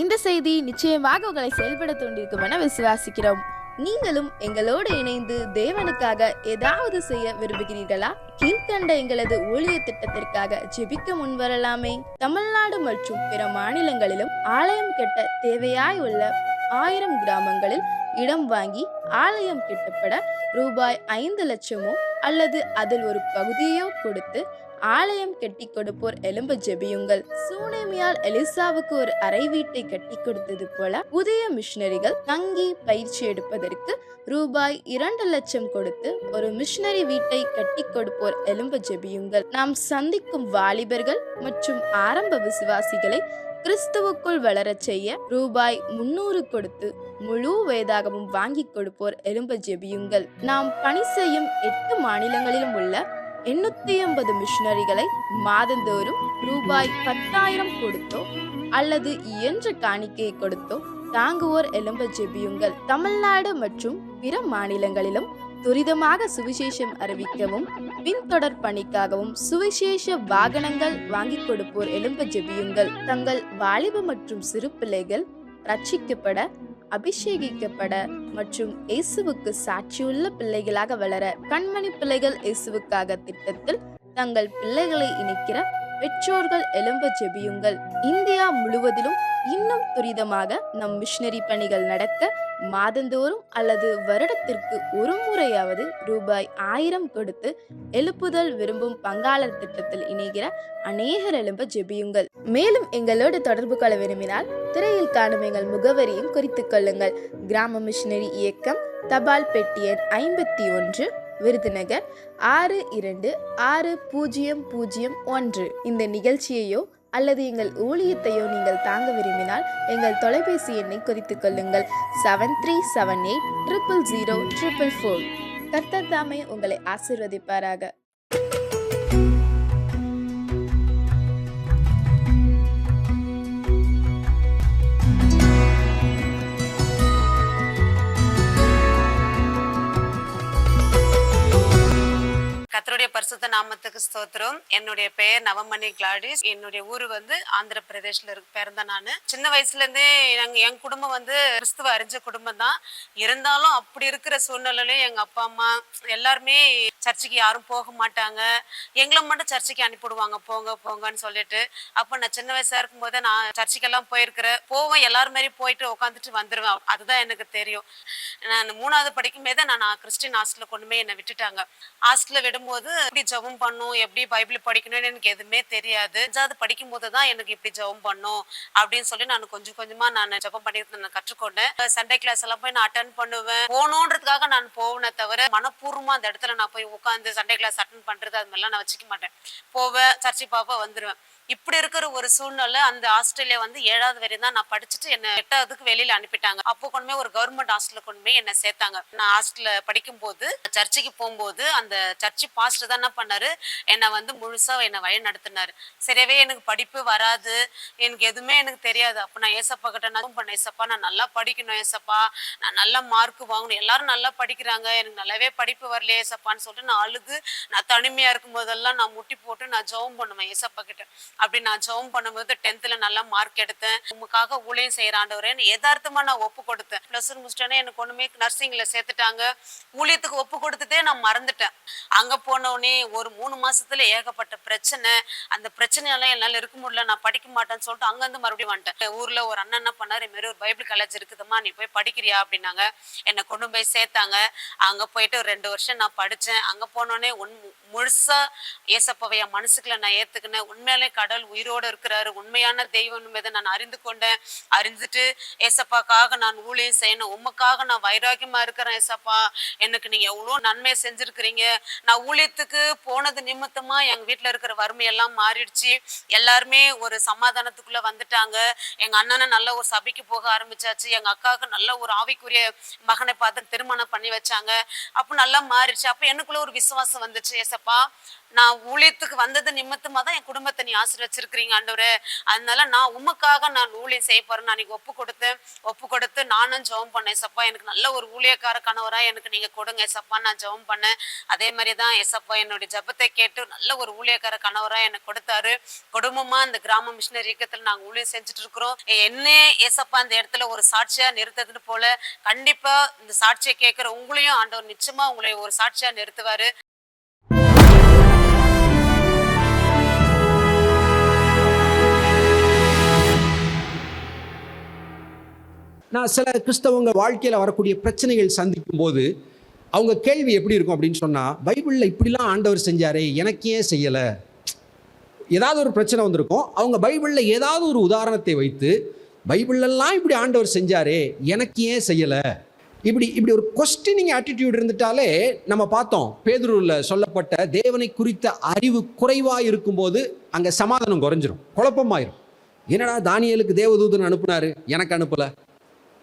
H: இந்த செய்தி நிச்சயமாக உங்களை செயல்பட தூண்டிருக்கும் என விசுவாசிக்கிறோம். நீங்களும் எங்களோடு இணைந்து தேவனுக்காக ஏதாவது செய்ய விரும்புகிறீர்களா? கீழ்கண்ட எங்களது ஊழிய திட்டத்திற்காக ஜெபிக்க முன்வரலாமே. தமிழ்நாடு மற்றும் பிற மாநிலங்களிலும் ஆலயம் கட்ட தேவையாய் உள்ள 1000 கிராமங்களில் இடம் வாங்கி ஆலயம் கட்டப்பட ரூபாய் 5 லட்சமோ அல்லது அதில் ஒரு பகுதியோ கொடுத்து ஆலயம் கட்டி கொடுப்போர் எழும்ப ஜெபியுங்கள். சூனேமியால் எலிசாவுக்கு ஒரு அறை வீட்டை கட்டி கொடுத்தது போல புதிய மிஷனரிகள் தங்கி பயிற்சி எடுப்பதற்கு ரூபாய் 2 லட்சம் கொடுத்து ஒரு மிஷனரி வீட்டை கட்டி கொடுப்போர் எழும்ப ஜெபியுங்கள். நாம் சந்திக்கும் வாலிபர்கள் மற்றும் ஆரம்ப விசுவாசிகளை கிறிஸ்துவுக்குள் வளரச் செய்ய ரூபாய் 300 கொடுத்து முழு வேதாகமும் வாங்கி கொடுப்போர் எழும்ப ஜெபியுங்கள். நாம் பணி செய்யும் 8 மாநிலங்களிலும் உள்ள 880 மிஷனரிகளை மாதந்தோறும் ரூபாய் 10,000 கொடுத்தோ அல்லது இயன்ற காணிக்கையை கொடுத்தோ தாங்குவோர் எழும்ப ஜெபியுங்கள். தமிழ்நாடு மற்றும் பிற மாநிலங்களிலும் துரிதமாக சுவிசேஷம் அறிவிக்கவும் பின்தொடர் பணிக்காகவும் சுவிசேஷ வாகனங்கள் வாங்கி கொடுப்போர் எழும்ப ஜெபியுங்கள். தங்கள் வாலிப மற்றும் சிறு பிள்ளைகள் ரட்சிக்கப்பட, அபிஷேகிக்கப்பட மற்றும் இயேசுவுக்கு சாட்சியுள்ள பிள்ளைகளாக வளர கண்மணி பிள்ளைகள் இயேசுவுக்காக திட்டத்தில் தங்கள் பிள்ளைகளை இணைக்கிற பெற்றோர்கள் எழும்ப ஜெபியுங்கள். இந்தியா முழுவதிலும் இன்னும் துரிதமாக நம் மிஷனரி பணிகள் நடக்க மாதந்தோறும் அல்லது வருடத்திற்கு ஒரு முறையாவது ரூபாய் 1000 கொடுத்து எழுப்புதல் விரும்பும் பங்காளர் திட்டத்தில் இணைகிற அநேகர் எழும்ப ஜெபியுங்கள். மேலும் எங்களோடு தொடர்பு கொள்ள விரும்பினால் திரையில் காணும் எங்கள் முகவரியும் குறித்துக் கொள்ளுங்கள். கிராம மிஷனரி இயக்கம், தபால் பெட்டி எண் 51, விருதுநகர் 626001. இந்த நிகழ்ச்சியையோ அல்லது எங்கள் ஊழியத்தையோ நீங்கள் தாங்க விரும்பினால் எங்கள் தொலைபேசி எண்ணை குறித்துக் கொள்ளுங்கள். 7378000444. கர்த்தர் தாமே உங்களை ஆசீர்வதிப்பாராக.
I: கர்த்தருடைய பரிசுத்த நாமத்துக்கு ஸ்தோத்திரம். என்னுடைய பெயர் நவமணி கிளாடிஸ். என்னுடைய ஊரு ஆந்திர பிரதேஷ்ல பிறந்த நான். சின்ன வயசுல இருந்தே என் குடும்பம் கிறிஸ்துவ அறிஞ்ச குடும்பம் தான். இருந்தாலும் அப்படி இருக்கிற சூழ்நிலையில எங்க அப்பா அம்மா எல்லாருமே சர்ச்சுக்கு யாரும் போக மாட்டாங்க. எங்களை மட்டும் சர்ச்சுக்கு அனுப்பிடுவாங்க, போங்க போங்கன்னு சொல்லிட்டு. அப்ப நான் சின்ன வயசா இருக்கும் போதே நான் சர்ச்சுக்கெல்லாம் போவேன். எல்லாரும் மாதிரி போயிட்டு உட்காந்துட்டு வந்துடுவேன். அதுதான் எனக்கு தெரியும். நான் 3வது படிக்கும் போதே நான் கிறிஸ்டின் ஹாஸ்டல்ல கொண்டு போய் என்னை விட்டுட்டாங்க. ஹாஸ்டல்ல விடும்போது எப்படி ஜெபம் பண்ணும், எப்படி பைபிள் படிக்கணும்னு எனக்கு எதுவுமே தெரியாது. 5வது படிக்கும் போதுதான் எனக்கு இப்படி ஜெபம் பண்ணும் அப்படின்னு சொல்லி நான் கொஞ்சம் கொஞ்சமா நான் ஜெபம் பண்ணிட்டு நான் கற்றுக்கொண்டேன். சண்டே கிளாஸ் எல்லாம் போய் நான் அட்டன் பண்ணுவேன். போகணுன்றதுக்காக நான் போவேனே தவிர மனப்பூர்வமா அந்த இடத்துல நான் போய் உட்காந்து சண்டே கிளாஸ் அட்டன் பண்றது அது மாதிரிலாம் நான் வச்சுக்க மாட்டேன். போவேன், சர்ச்சை பாப்பா வந்துருவேன். இப்படி இருக்கிற ஒரு சூழ்நிலை அந்த ஹாஸ்டல்ல 7வது வரையும் தான் நான் படிச்சுட்டு என்ன 8வதுக்கு வெளியில அனுப்பிட்டாங்க. அப்போ கொண்டு போய் ஒரு கவர்மெண்ட் ஹாஸ்டல்ல கொண்டு போய் என்ன சேர்த்தாங்க. நான் ஹாஸ்டல்ல படிக்கும் போது சர்ச்சுக்கு போகும்போது அந்த சர்ச்சு பாஸ்டர் தான் என்ன பண்ணாரு, என்னை முழுசா என்னை வழி நடத்தினாரு. சரியாவே எனக்கு படிப்பு வராது, எனக்கு எதுவுமே எனக்கு தெரியாது. அப்ப நான் ஏசப்பா கிட்ட நான் பண்ண, ஏசப்பா நான் நல்லா படிக்கணும், ஏசப்பா நான் நல்ல மார்க் வாங்கணும், எல்லாரும் நல்லா படிக்கிறாங்க, எனக்கு நல்லாவே படிப்பு வரலையே ஏசப்பான்னு சொல்லிட்டு நான் அழுது, நான் தனிமையா இருக்கும் போதெல்லாம் நான் முட்டி போட்டு நான் ஜெபம் பண்ணுவேன் ஏசப்பா கிட்ட. அப்படி நான் ஜெபம் பண்ணும்போது 10th நல்லா மார்க் எடுத்தேன். உங்களுக்காக ஊழியம் செய்யற ஆண்டவரேன்னு யதார்த்தமா நான் ஒப்பு கொடுத்தேன். பிளஸ் முடிச்சிட்டேனே எனக்கு ஒண்ணுமே நர்சிங்ல சேர்த்துட்டாங்க. ஊழியத்துக்கு ஒப்பு கொடுத்துட்டே நான் மறந்துட்டேன். அங்க போனோடனே ஒரு 3 மாசத்துல ஏகப்பட்ட பிரச்சனை. அந்த பிரச்சனையெல்லாம் என்னால இருக்க முடியல, நான் படிக்க மாட்டேன்னு சொல்லிட்டு அங்கிருந்து மறுபடியும் வந்துட்டேன். ஊர்ல ஒரு அண்ணன் என்ன பண்ணாரு, இது மாதிரி ஒரு பைபிள் காலேஜ் இருக்குதுமா, நீ போய் படிக்கிறியா அப்படின்னாங்க. என்னை கொண்டு போய் சேர்த்தாங்க. அங்க போயிட்டு ஒரு 2 வருஷம் நான் படிச்சேன். அங்க போனோடனே முழுசா ஏசப்பாவை என் மனசுக்குள்ள நான் ஏத்துக்கினேன். உண்மையிலே கடவுள் உயிரோடு இருக்கிறாரு, உண்மையான தெய்வம் மீது நான் அறிந்து கொண்டேன். அறிஞ்சிட்டு ஏசப்பாக்காக நான் ஊழியம் செய்யணும், உமக்காக நான் வைராக்கியமா இருக்கிறேன் ஏசப்பா, எனக்கு நீங்க எவ்வளோ நன்மையை செஞ்சிருக்கிறீங்க. நான் ஊழியத்துக்கு போனது நிமித்தமா எங்க வீட்டுல இருக்கிற வறுமையெல்லாம் மாறிடுச்சு. எல்லாருமே ஒரு சமாதானத்துக்குள்ள வந்துட்டாங்க. எங்க அண்ணனை நல்ல ஒரு சபைக்கு போக ஆரம்பிச்சாச்சு. எங்க அக்காவுக்கு நல்ல ஒரு ஆவிக்குரிய மகனை பார்த்து திருமணம் பண்ணி வச்சாங்க. அப்போ நல்லா மாறிடுச்சு. அப்ப எனக்குள்ள ஒரு விசுவாசம் வந்துச்சு, ஏசப்பா நான் ஊழியத்துக்கு வந்தது நிமித்தமா தான் என் குடும்பத்தை நீ ஆசீர்வச்சிருக்கிறீங்க ஆண்டவரே, அதனால நான் உமக்காக நான் ஊழியம் செய்ய போறேன். நான் ஒப்பு கொடுத்து நானும் ஜெபம் பண்ணேன். ஏசப்பா எனக்கு நல்ல ஒரு ஊழியக்கார கணவரா எனக்கு நீங்க கொடுங்க ஏசப்பா. நான் ஜெபம் பண்ணேன். அதே மாதிரிதான் ஏசப்பா என்னுடைய ஜெபத்தை கேட்டு நல்ல ஒரு ஊழியக்கார கணவரா எனக்கு கொடுத்தாரு. குடும்பமா இந்த கிராம மிஷனரி இயக்கத்துல நாங்க ஊழியம் செஞ்சுட்டு இருக்கிறோம். என்ன ஏசப்பா இந்த இடத்துல ஒரு சாட்சியா நிறுத்தது போல கண்டிப்பா இந்த சாட்சியை கேட்கிற உங்களையும் ஆண்டவர் நிச்சயமா உங்களை ஒரு சாட்சியா நிறுத்துவாரு.
J: நான் சில கிறிஸ்தவங்க வாழ்க்கையில் வரக்கூடிய பிரச்சனைகள் சந்திக்கும் போது அவங்க கேள்வி எப்படி இருக்கும் அப்படின்னு சொன்னால், பைபிளில் இப்படிலாம் ஆண்டவர் செஞ்சாரே எனக்கு ஏன் செய்யலை, ஏதாவது ஒரு பிரச்சனை வந்திருக்கும். அவங்க பைபிளில் ஏதாவது ஒரு உதாரணத்தை வைத்து பைபிளெல்லாம் இப்படி ஆண்டவர் செஞ்சாரே எனக்கு ஏன் செய்யலை, இப்படி ஒரு கொஸ்டினிங் ஆட்டிடியூட் இருந்துட்டாலே நம்ம பார்த்தோம். பேதுருவில் சொல்லப்பட்ட தேவனை குறித்த அறிவு குறைவாக இருக்கும்போது அங்கே சமாதானம் குறைஞ்சிரும், குழப்பமாயிரும். என்னடா தானியேலுக்கு தேவதூதன் அனுப்புனாரு, எனக்கு அனுப்பலை,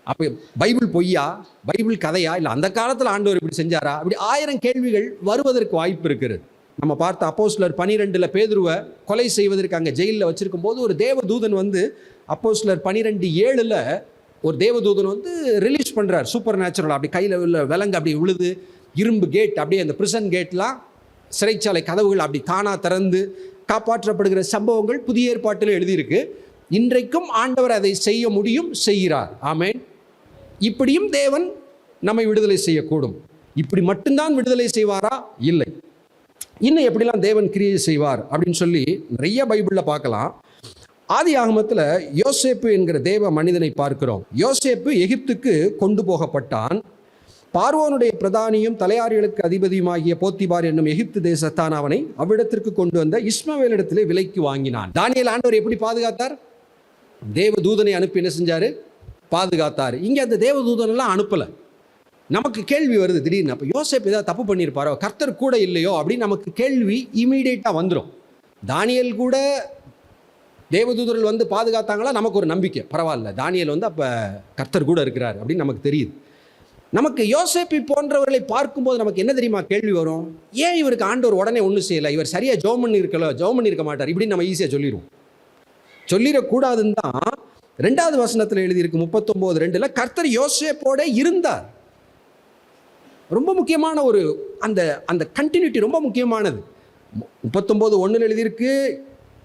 J: அப்போ பைபிள் பொய்யா, பைபிள் கதையா, இல்லை அந்த காலத்தில் ஆண்டவர் இப்படி செஞ்சாரா, அப்படி 1000 கேள்விகள் வருவதற்கு வாய்ப்பு இருக்கிறது. நம்ம பார்த்த அப்போஸ்தலர் 12 பேதுருவை கொலை செய்வதற்கு அங்கே ஜெயிலில் வச்சிருக்கும் போது ஒரு தேவதூதன் அப்போஸ்தலர் 12:7 ஒரு தேவதூதன் ரிலீஸ் பண்ணுறார். சூப்பர் நேச்சுரல் அப்படி கையில் உள்ள விலங்கு அப்படி விழுது, இரும்பு கேட், அப்படியே அந்த பிரிசன் கேட்லாம், சிறைச்சாலை கதவுகள் அப்படி தானாக திறந்து காப்பாற்றப்படுகிற சம்பவங்கள் புதிய ஏற்பாட்டில் எழுதியிருக்கு. இன்றைக்கும் ஆண்டவர் அதை செய்ய முடியும், செய்கிறார். ஆமென். இப்படியும் தேவன் நம்மை விடுதலை செய்யக்கூடும். இப்படி மட்டும்தான் விடுதலை செய்வாரா? இல்லை. இன்னும் எப்படிலாம் தேவன் கிரியை செய்வார் அப்படின்னு சொல்லி நிறைய பைபிளில் பார்க்கலாம். ஆதி ஆகமத்தில் யோசேப்பு என்கிற தேவ மனிதனை பார்க்கிறோம். யோசேப்பு எகிப்துக்கு கொண்டு போகப்பட்டான். பார்வோனுடைய பிரதானியும் தலையாரிகளுக்கு அதிபதியுமாகிய போத்திபார் என்னும் எகிப்து தேசத்தான் அவனை அவ்விடத்திற்கு கொண்டு வந்த இஸ்மவேலிடத்திலே விலைக்கு வாங்கினான். தானியேல் ஆண்டவர் எப்படி பாதுகாத்தார்? தேவ தூதனை அனுப்பி என்ன செஞ்சாரு? பாதுகாத்தார். இங்கே அந்த தேவ தூதனெல்லாம் அனுப்பலை. நமக்கு கேள்வி வருது திடீர்னு, அப்போ யோசேப்பு ஏதாவது தப்பு பண்ணியிருப்பாரோ, கர்த்தர் கூட இல்லையோ அப்படின்னு நமக்கு கேள்வி இமீடியட்டாக வந்துடும். தானியேல் கூட தேவதூதர்கள் வந்து பாதுகாத்தாங்களா, நமக்கு ஒரு நம்பிக்கை, பரவாயில்ல தானியேல் வந்து அப்போ கர்த்தர் கூட இருக்கிறார் அப்படின்னு நமக்கு தெரியுது. நமக்கு யோசேப்பு போன்றவர்களை பார்க்கும்போது நமக்கு என்ன தெரியுமா கேள்வி வரும்? ஏன் இவருக்கு ஆண்டவர் உடனே ஒன்றும் செய்யலை, இவர் சரியாக ஜெபம் பண்ணியிருக்க மாட்டார் இப்படின்னு நம்ம ஈஸியாக சொல்லிடுவோம். சொல்லிடக்கூடாதுன்னு தான் 2வது வசனத்தில் எழுதியிருக்கு 39:2, கர்த்தர் யோசேப்போட இருந்தார். ரொம்ப முக்கியமான ஒரு அந்த அந்த கண்டினியூட்டி ரொம்ப முக்கியமானது. 39:1 எழுதியிருக்கு,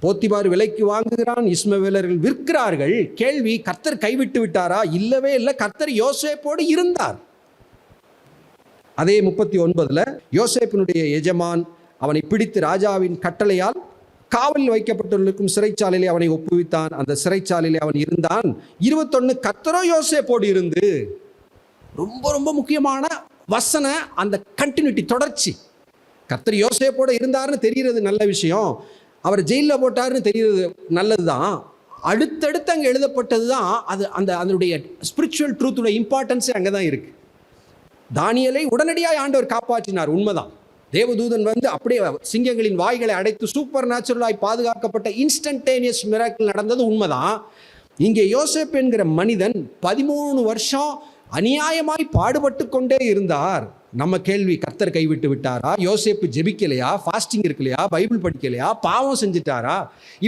J: போத்திபார் விலைக்கு வாங்குகிறான், இஸ்மவேலர்கள் விற்கிறார்கள். கேள்வி, கர்த்தர் கைவிட்டு விட்டாரா? இல்லவே இல்லை, கர்த்தர் யோசேப்போடு இருந்தார். அதே 39 யோசேப்பினுடைய எஜமான் அவனை பிடித்து ராஜாவின் கட்டளையால் காவலில் வைக்கப்பட்டிருக்கும் சிறைச்சாலையிலே அவனை ஒப்புவித்தான். அந்த சிறைச்சாலையிலே அவன் இருந்தான். 21 கர்த்தரோ யோசேப்போடு இருந்து. ரொம்ப ரொம்ப முக்கியமான வசன அந்த கண்டினியூட்டி, தொடர்ச்சி. கர்த்தர் யோசேப்போடு இருந்தார்னு தெரிகிறது நல்ல விஷயம், அவர் ஜெயிலில் போட்டார்னு தெரிகிறது நல்லது தான். அடுத்தடுத்து அங்கே எழுதப்பட்டது தான் அது. அதனுடைய ஸ்பிரிச்சுவல் ட்ரூத்துடைய இம்பார்ட்டன்ஸே அங்கே தான் இருக்குது. தானியேலை உடனடியாக ஆண்டவர் காப்பாற்றினார், உண்மைதான். தேவதூதன் வந்து அப்படியே சிங்கங்களின் வாய்களை அடைத்து சூப்பர் நேச்சுரலாய் பாதுகாக்கப்பட்ட இன்ஸ்டன்டேனியஸ் மிராக்கிள் நடந்தது, உண்மைதான். இங்கே யோசேப்பு என்கிற மனிதன் 13 வருஷம் அநியாயமாய் பாடுபட்டு கொண்டே இருந்தார். நம்ம கேள்வி, கர்த்தர் கைவிட்டு விட்டாரா? யோசேப்பு ஜெபிக்கலையா? ஃபாஸ்டிங் இருக்கலையா? பைபிள் படிக்கலையா? பாவம் செஞ்சுட்டாரா?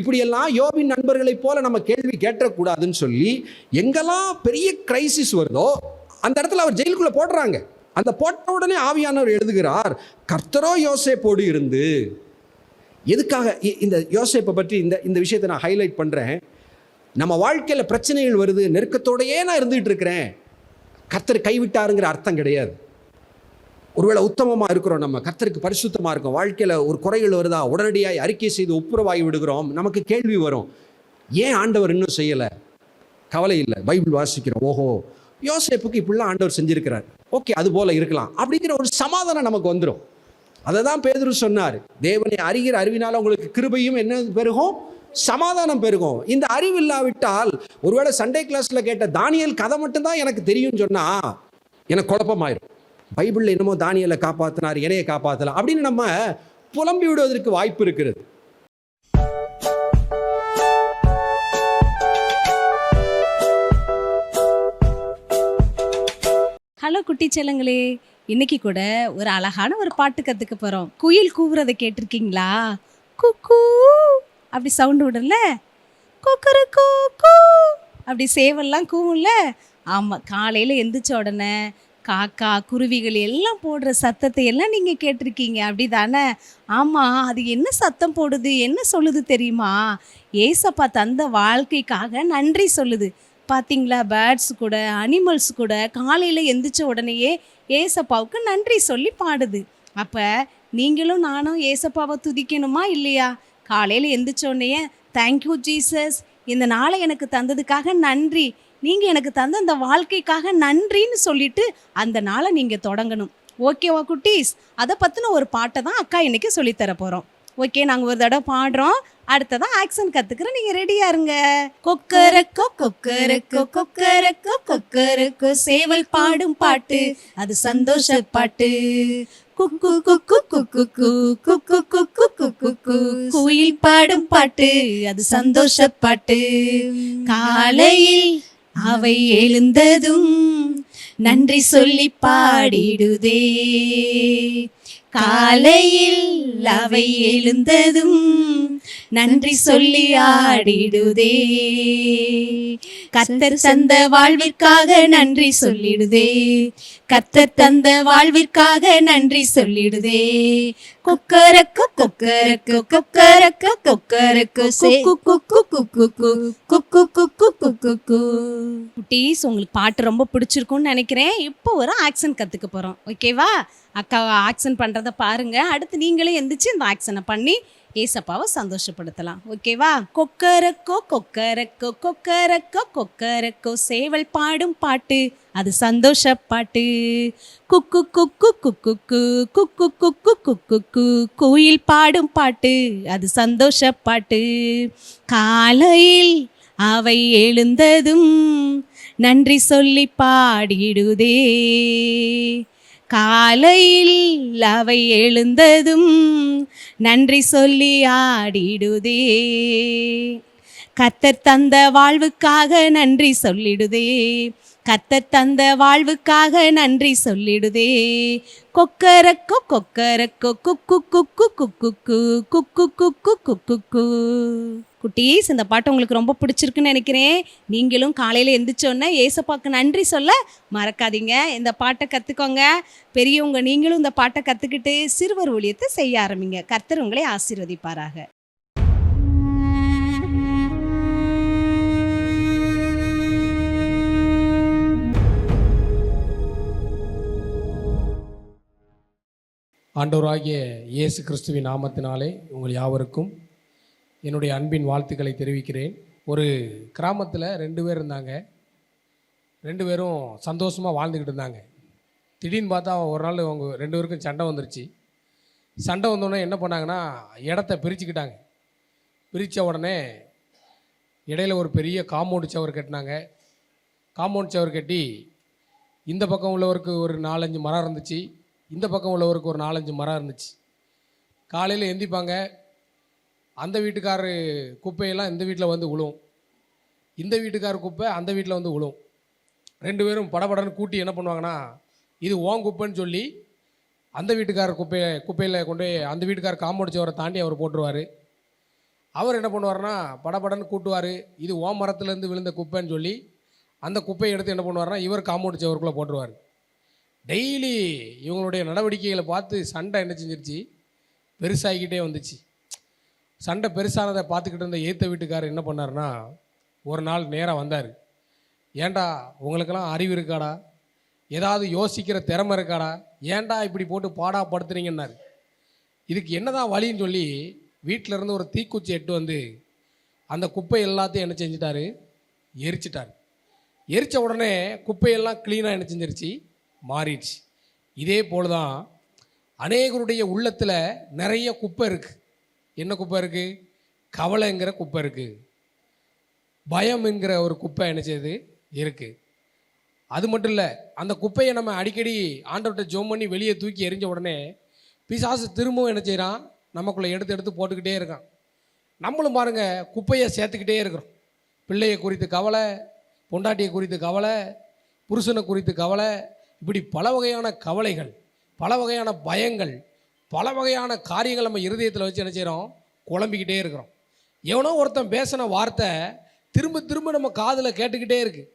J: இப்படியெல்லாம் யோபின் நண்பர்களைப் போல நம்ம கேள்வி கேட்டக்கூடாதுன்னு சொல்லி எங்கெல்லாம் பெரிய கிரைசிஸ் வருதோ அந்த இடத்துல அவர் ஜெயிலுக்குள்ளே போடுறாங்க. அந்த போட்ட உடனே ஆவியானவர் எழுதுகிறார், கர்த்தரோ யோசேப்போடு இருந்து. எதுக்காக இந்த யோசேப்பை பற்றி இந்த விஷயத்தை நான் ஹைலைட் பண்ணுறேன்? நம்ம வாழ்க்கையில் பிரச்சனைகள் வருது, நெருக்கத்தோடையே நான் இருந்துகிட்டு இருக்கிறேன், கர்த்தர் கைவிட்டாருங்கிற அர்த்தம் கிடையாது. ஒருவேளை உத்தமமாக இருக்கிறோம், நம்ம கர்த்தருக்கு பரிசுத்தமாக இருக்கோம், வாழ்க்கையில் ஒரு குறைகள் வருதா, உடனடியாக அறிக்கை செய்து ஒப்புரவாகி விடுகிறோம், நமக்கு கேள்வி வரும், ஏன் ஆண்டவர் இன்னும் செய்யலை? கவலை இல்லை, பைபிள் வாசிக்கிறோம், ஓஹோ யோசேப்புக்கு இப்படிலாம் ஆண்டவர் செஞ்சிருக்கிறார், ஓகே அது போல இருக்கலாம் அப்படிங்கிற ஒரு சமாதானம் நமக்கு வந்துடும். அதை தான் பேதுரு சொன்னார், தேவனை அறிகிற அறிவினால் உங்களுக்கு கிருபையும் என்ன பெருகும்? சமாதானம் பெருகும். இந்த அறிவு இல்லாவிட்டால், ஒருவேளை சண்டே கிளாஸில் கேட்ட தானியேல் கதை மட்டும்தான் எனக்கு தெரியும்னு சொன்னால் எனக்கு குழப்பமாயிரும். பைபிளில் என்னமோ தானியேலை காப்பாற்றினார், என்னையை காப்பாற்றலாம் அப்படின்னு நம்ம புலம்பி விடுவதற்கு வாய்ப்பு இருக்கிறது.
K: ஹலோ குட்டி செல்லங்களே, இன்னைக்கு கூட ஒரு அழகான ஒரு பாட்டு கற்றுக்க போகிறோம். குயில் கூவுறதை கேட்டிருக்கீங்களா? குக்கூ அப்படி சவுண்டு விடல, குக்கரு கூ அப்படி சேவல்லாம் கூவும்ல. ஆமாம், காலையில் எந்திரிச்ச உடனே காக்கா குருவிகள் எல்லாம் போடுற சத்தத்தை எல்லாம் நீங்கள் கேட்டிருக்கீங்க, அப்படி தானே? ஆமாம், அது என்ன சத்தம் போடுது, என்ன சொல்லுது தெரியுமா? ஏசப்பா தந்த வாழ்க்கைக்காக நன்றி சொல்லுது. பார்த்தீங்களா, பேர்ட்ஸ் கூட அனிமல்ஸ் கூட காலையில் எந்திரிச்ச உடனேயே ஏசப்பாவுக்கு நன்றி சொல்லி பாடுது. அப்போ நீங்களும் நானும் ஏசப்பாவை துதிக்கணுமா இல்லையா? காலையில் எந்திரிச்ச உடனேயே தேங்க்யூ ஜீசஸ், இந்த நாளை எனக்கு தந்ததுக்காக நன்றி, நீங்கள் எனக்கு தந்த அந்த வாழ்க்கைக்காக நன்றின்னு சொல்லிட்டு அந்த நாளை நீங்கள் தொடங்கணும். ஓகேவா குட்டீஸ்? அதை பற்றின ஒரு பாட்டை தான் அக்கா இன்னைக்கு சொல்லித்தர போகிறோம். ஓகே, நாங்கள் ஒரு தடவை பாடுறோம், அடுத்ததான் ஆக்சன் கற்றுக்கிறோம், நீங்கள் ரெடியா இருங்க. கொக்கரக்கோ கொக்கரக்கோ கொக்கரக்கோ கொக்கரக்கோ சேவல் பாடும் பாட்டு, அது சந்தோஷ பாட்டு. குக்கு குக்கு குக்கு குக்கு குக்கு குக்கு குக்கு குயில் பாடும் பாட்டு, அது சந்தோஷ பாட்டு. காலையில் அவை எழுந்ததும் நன்றி சொல்லி பாடிடுதே, காலையில் அவை எழுந்ததும் நன்றி சொல்லி ஆடிடுதே. கர்த்தர் தந்த வாழ்விற்காக நன்றி சொல்லிடுதே. கர்த்தர் தந்த வாழ்விற்காக நன்றி சொல்லிடுதே. கொக்கரக்கு கொக்கரக்கு கொக்கரக்கு கொக்கரக்கு குக்கு குக்கு குக்கு குக்கு குக்கு குக்கு. குட்டீஸ், உங்களுக்கு பாட்டு ரொம்ப பிடிச்சிருக்கும்னு நினைக்கிறேன். இப்போ ஒரு ஆக்ஷன் கற்றுக்க போகிறோம். ஓகேவா? அக்கா ஆக்ஷன் பண்ணுறதை பாருங்க. அடுத்து நீங்களே எந்திரிச்சு இந்த ஆக்ஷனை பண்ணி ஏசப்பாவை சந்தோஷப்படுத்தலாம். ஓகேவா? கொக்கரக்கோ கொக்கரக்கோ கொக்கரக்கோ கொக்கரக்கோ சேவல் பாடும் பாட்டு அது சந்தோஷ பாட்டு. குக்கு குக்கு குக்கு குக்கு குக்கு குக்கு கோயில் பாடும் பாட்டு அது சந்தோஷ பாட்டு. காலையில் அவை எழுந்ததும் நன்றி சொல்லி பாடிடுதே. காலையில் அவை எழுந்ததும் நன்றி சொல்லி ஆடிடுதே. கர்த்தர் தந்த வாழ்வுக்காக நன்றி சொல்லிடுதே. கர்த்தர் தந்த வாழ்வுக்காக நன்றி சொல்லிடுதே. கொக்கரக்கோ கொக்கரக்கோ குக்கு குக்கு குக்கு குக்கு குக்கு குக்கு. குட்டீஸ், இந்த பாட்டு உங்களுக்கு ரொம்ப பிடிச்சிருக்குன்னு நினைக்கிறேன். நீங்களும் காலையில் எந்திரிச்சோன்னே ஏசப்பாக்கு நன்றி சொல்ல மறக்காதீங்க. இந்த பாட்டை கற்றுக்கோங்க. பெரியவங்க நீங்களும் இந்த பாட்டை கற்றுக்கிட்டு சிறுவர் ஊழியத்தை செய்ய ஆரம்பிங்க. கர்த்தர் உங்களை ஆசீர்வதிப்பாராக.
J: ஆண்டவராகிய இயேசு கிறிஸ்துவின் நாமத்தினாலே உங்கள் யாவருக்கும் என்னுடைய அன்பின் வாழ்த்துக்களை தெரிவிக்கிறேன். ஒரு கிராமத்தில் 2 பேர் இருந்தாங்க. 2 பேரும் சந்தோஷமாக வாழ்ந்துக்கிட்டு இருந்தாங்க. திடீர்னு பார்த்தா ஒரு நாள் அவங்க 2 பேருக்கும் சண்டை வந்துருச்சு. சண்டை வந்தோடனே என்ன பண்ணாங்கன்னா, இடத்த பிரிச்சுக்கிட்டாங்க. பிரித்த உடனே இடையில ஒரு பெரிய காம்பவுண்ட் சவர் கட்டினாங்க. காம்பவுண்ட் சவர் கட்டி இந்த பக்கம் உள்ளவருக்கு ஒரு 4-5 மரம் இருந்துச்சு, இந்த பக்கம் உள்ளவருக்கு ஒரு 4-5 மரம் இருந்துச்சு. காலையில் எந்திப்பாங்க. அந்த வீட்டுக்காரரு குப்பையெல்லாம் இந்த வீட்டில் வந்து விழும், இந்த வீட்டுக்காரர் குப்பை அந்த வீட்டில் வந்து விழும். 2 பேரும் படபடன்னு கூட்டி என்ன பண்ணுவாங்கன்னா, இது ஓன் குப்பைன்னு சொல்லி அந்த வீட்டுக்காரர் குப்பையில் கொண்டு போய் அந்த வீட்டுக்காரர் காம்பவுண்ட் சவரை தாண்டி அவர் போட்டுருவார். அவர் என்ன பண்ணுவார்னா, படபடன்னு கூட்டுவார், இது ஓன் மரத்துலேருந்து விழுந்த குப்பைன்னு சொல்லி அந்த குப்பையை எடுத்து என்ன பண்ணுவார்னா இவர் காம்பவுண்ட் சவருக்குள்ளே போட்டுருவார். டெய்லி இவங்களுடைய நடவடிக்கைகளை பார்த்து சண்டை என்ன செஞ்சிருச்சு, பெருசாகிக்கிட்டே வந்துச்சு. சண்டை பெருசானதை பார்த்துக்கிட்டு இருந்த ஏற்ற வீட்டுக்காரர் என்ன பண்ணார்னா, ஒரு நாள் நேராக வந்தார். ஏண்டா உங்களுக்கெல்லாம் அறிவு இருக்காடா, ஏதாவது யோசிக்கிற திறமை இருக்காடா, ஏண்டா இப்படி போட்டு பாடாப்படுத்துறீங்கன்னாரு. இதுக்கு என்னதான் வழின்னு சொல்லி வீட்டில் இருந்து ஒரு தீக்குச்சி எட்டு வந்து அந்த குப்பை எல்லாத்தையும் என்ன செஞ்சிட்டாரு, எரிச்சிட்டார். எரித்த உடனே குப்பையெல்லாம் க்ளீனாக என்ன செஞ்சிருச்சு, மாறிடுச்சு. இதே போல் தான் அநேகருடைய உள்ளத்தில் நிறைய குப்பை இருக்குது. என்ன குப்பை இருக்குது? கவலைங்கிற குப்பை இருக்குது, பயம் என்கிற ஒரு குப்பை என்ன செய்யுது இருக்குது. அது மட்டும் இல்லை, அந்த குப்பையை நம்ம அடிக்கடி ஆண்டவர்கிட்ட ஜெபம் பண்ணி வெளியே தூக்கி எறிஞ்ச உடனே பிசாசு திரும்பவும் என்ன செய்கிறான், நமக்குள்ளே எடுத்து எடுத்து போட்டுக்கிட்டே இருக்கான். நம்மளும் பாருங்கள் குப்பையை சேர்த்துக்கிட்டே இருக்கிறோம். பிள்ளையை குறித்து கவலை, பொண்டாட்டியை குறித்து கவலை, புருஷனை குறித்து கவலை, இப்படி பல வகையான கவலைகள், பல வகையான பயங்கள், பல வகையான காரியங்கள் நம்ம இருதயத்தில் வச்சு என்ன செய்கிறோம், குழம்பிக்கிட்டே இருக்கிறோம். எவனோ ஒருத்தன் பேசின வார்த்தை திரும்ப திரும்ப நம்ம காதில் கேட்டுக்கிட்டே இருக்குது.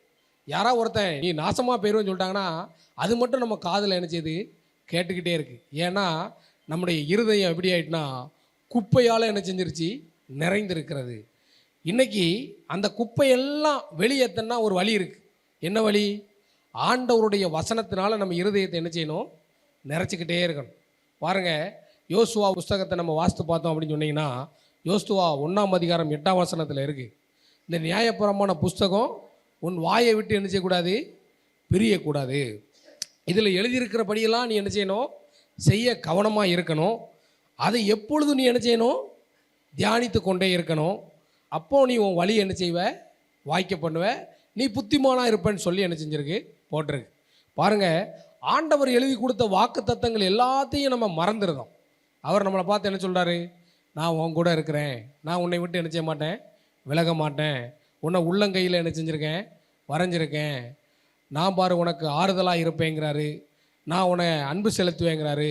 J: யாராவது ஒருத்தன் நீ நாசமாக போயிடுவேன்னு சொல்லிட்டாங்கன்னா அது மட்டும் நம்ம காதில் என்ன செய்யுது, கேட்டுக்கிட்டே இருக்குது. ஏன்னா நம்முடைய இருதயம் எப்படி ஆகிட்டுனா குப்பையால் என்ன செஞ்சிருச்சு, நிறைந்திருக்கிறது. இன்றைக்கி அந்த குப்பையெல்லாம் வெளியேற்றினா ஒரு வழி இருக்குது. என்ன வழி? ஆண்டவருடைய வசனத்தினால நம்ம இருதயத்தை என்ன செய்யணும், நிறைச்சிக்கிட்டே இருக்கணும். பாருங்கள், யோசுவா புஸ்தகத்தை நம்ம வாசித்து பார்த்தோம் அப்படின்னு சொன்னீங்கன்னா, யோசுவா 1ஆம் அதிகாரம் 8ஆம் வசனத்தில் இருக்குது, இந்த நியாயப்பிரமாண புஸ்தகம் உன் வாயை விட்டு என்ன செய்யக்கூடாது, பிரியக்கூடாது. இதில் எழுதியிருக்கிறபடியெல்லாம் நீ என்ன செய்யணும், செய்ய கவனமாக இருக்கணும். அதை எப்பொழுதும் நீ என்ன செய்யணும், தியானித்து கொண்டே இருக்கணும். அப்போது நீ உன் வழி என்ன செய்வ, வாய்க்க பண்ணுவ, நீ புத்திமானாக இருப்பேன்னு சொல்லி என்ன செஞ்சிருக்கு, போட்டிருக்கு. பாருங்கள், ஆண்டவர் எழுதி கொடுத்த வாக்கு தத்தங்கள் எல்லாத்தையும் நம்ம மறந்துடுறோம். அவர் நம்மளை பார்த்து என்ன சொல்கிறாரு, நான் உன் கூட இருக்கிறேன், நான் உன்னை விட்டு என்ன செய்ய மாட்டேன், விலக மாட்டேன், உன்னை உள்ளங்கையில் என்ன செஞ்சுருக்கேன், வரைஞ்சிருக்கேன், நான் பாரு உனக்கு ஆறுதலாக இருப்பேங்கிறாரு, நான் உன்னை அன்பு செலுத்துவேங்கிறாரு,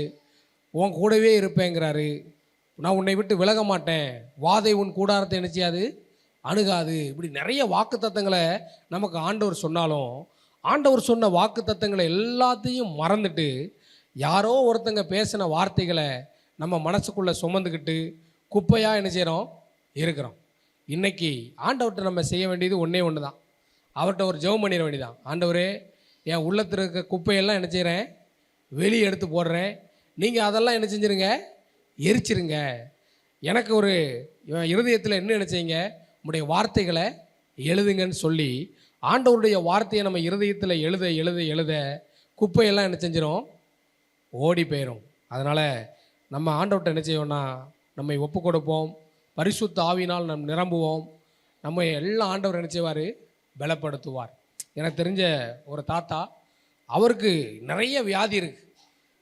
J: உன் கூடவே இருப்பேங்கிறாரு, நான் உன்னை விட்டு விலக மாட்டேன், வாதை உன் கூடாரத்தை என்ன செய்யாது, அணுகாது. இப்படி நிறைய வாக்கு தத்தங்களை நமக்கு ஆண்டவர் சொன்னாலும் ஆண்டவர் சொன்ன வாக்கு தத்தங்களை எல்லாத்தையும் மறந்துட்டு யாரோ ஒருத்தங்க பேசின வார்த்தைகளை நம்ம மனசுக்குள்ளே சுமந்துக்கிட்டு குப்பையாக என்ன செய்கிறோம், இருக்கிறோம். இன்றைக்கி ஆண்டவர்கிட்ட நம்ம செய்ய வேண்டியது ஒன்றே ஒன்று தான். அவர்கிட்ட ஒரு ஜெபம் பண்ணிட வேண்டியதான். ஆண்டவரே, என் உள்ளத்தில் இருக்க குப்பையெல்லாம் என்ன செய்கிறேன், வெளியே எடுத்து போடுறேன், நீங்கள் அதெல்லாம் என்ன செஞ்சுருங்க, எரிச்சிருங்க. எனக்கு ஒரு இருதயத்தில் என்ன நினச்சிங்க, உங்களுடைய வார்த்தைகளை எழுதுங்கன்னு சொல்லி ஆண்டவருடைய வார்த்தையை நம்ம இருதயத்தில் எழுத எழுத எழுத குப்பையெல்லாம் என்ன செஞ்சிடும், ஓடி போயிடும். அதனால் நம்ம ஆண்டவர்கிட்ட என்ன செய்வோம்னா, நம்மை ஒப்பு கொடுப்போம், பரிசுத்த ஆவியினால் நம் நிரம்புவோம். நம்ம எல்லாம் ஆண்டவர் என்ன செய்வார், பலப்படுத்துவார். எனக்கு தெரிஞ்ச ஒரு தாத்தா, அவருக்கு நிறைய வியாதி இருக்குது,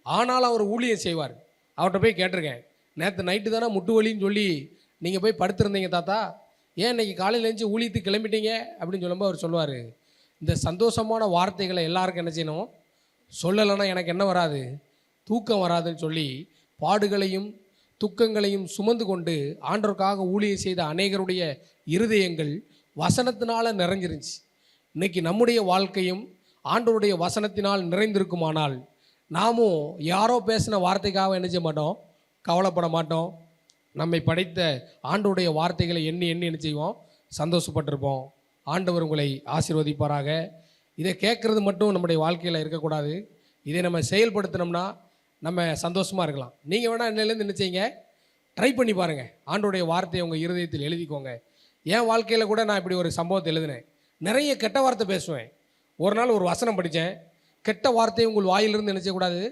J: ஆனால் அவர் ஊழியம் செய்வார். அவர்கிட்ட போய் கேட்டிருக்கேன், நேற்று நைட்டு தானே முட்டு வலின்னு சொல்லி நீங்கள் போய் படுத்திருந்தீங்க தாத்தா, ஏன் இன்றைக்கி காலையில் எழுந்து ஊழியத்துக்கு கிளம்பிட்டீங்க அப்படின்னு சொல்லும்போது அவர் சொல்லுவார், இந்த சந்தோஷமான வார்த்தைகளை எல்லாருக்கும் என்ன செய்யணும், சொல்லலைன்னா எனக்கு என்ன வராது, தூக்கம் வராதுன்னு சொல்லி பாடுகளையும் துக்கங்களையும் சுமந்து கொண்டு ஆண்டவருக்காக ஊழியம் செய்த அநேகருடைய இருதயங்கள் வசனத்தினால் நிறைஞ்சிருந்துச்சு. இன்றைக்கி நம்முடைய வாழ்க்கையும் ஆண்டவருடைய வசனத்தினால் நிறைந்திருக்குமானால் நாமும் யாரோ பேசின வார்த்தைக்காக என்ன செய்ய மாட்டோம், கவலைப்பட மாட்டோம். நம்மை படைத்த ஆண்டவருடைய வார்த்தைகளை எண்ணி எண்ணி என்ன செய்வோம், சந்தோஷப்பட்டிருப்போம். ஆண்டவர் உங்களை ஆசீர்வதிப்பாராக. இதை கேட்குறது மட்டும் நம்முடைய வாழ்க்கையில் இருக்கக்கூடாது. இதை நம்ம செயல்படுத்தினோம்னா நம்ம சந்தோஷமாக இருக்கலாம். நீங்கள் வேணால் இன்னிலேருந்து என்ன செய்யுங்க, ட்ரை பண்ணி பாருங்கள். ஆண்டவருடைய வார்த்தையை உங்கள் இருதயத்தில் எழுதிக்கோங்க. என் வாழ்க்கையில் கூட நான் இப்படி ஒரு சம்பவத்தை எழுதினேன். நிறைய கெட்ட வார்த்தை பேசுவேன். ஒரு நாள் ஒரு வசனம் படித்தேன், கெட்ட வார்த்தையை உங்கள் வாயிலிருந்து என்ன செய்யக்கூடாது,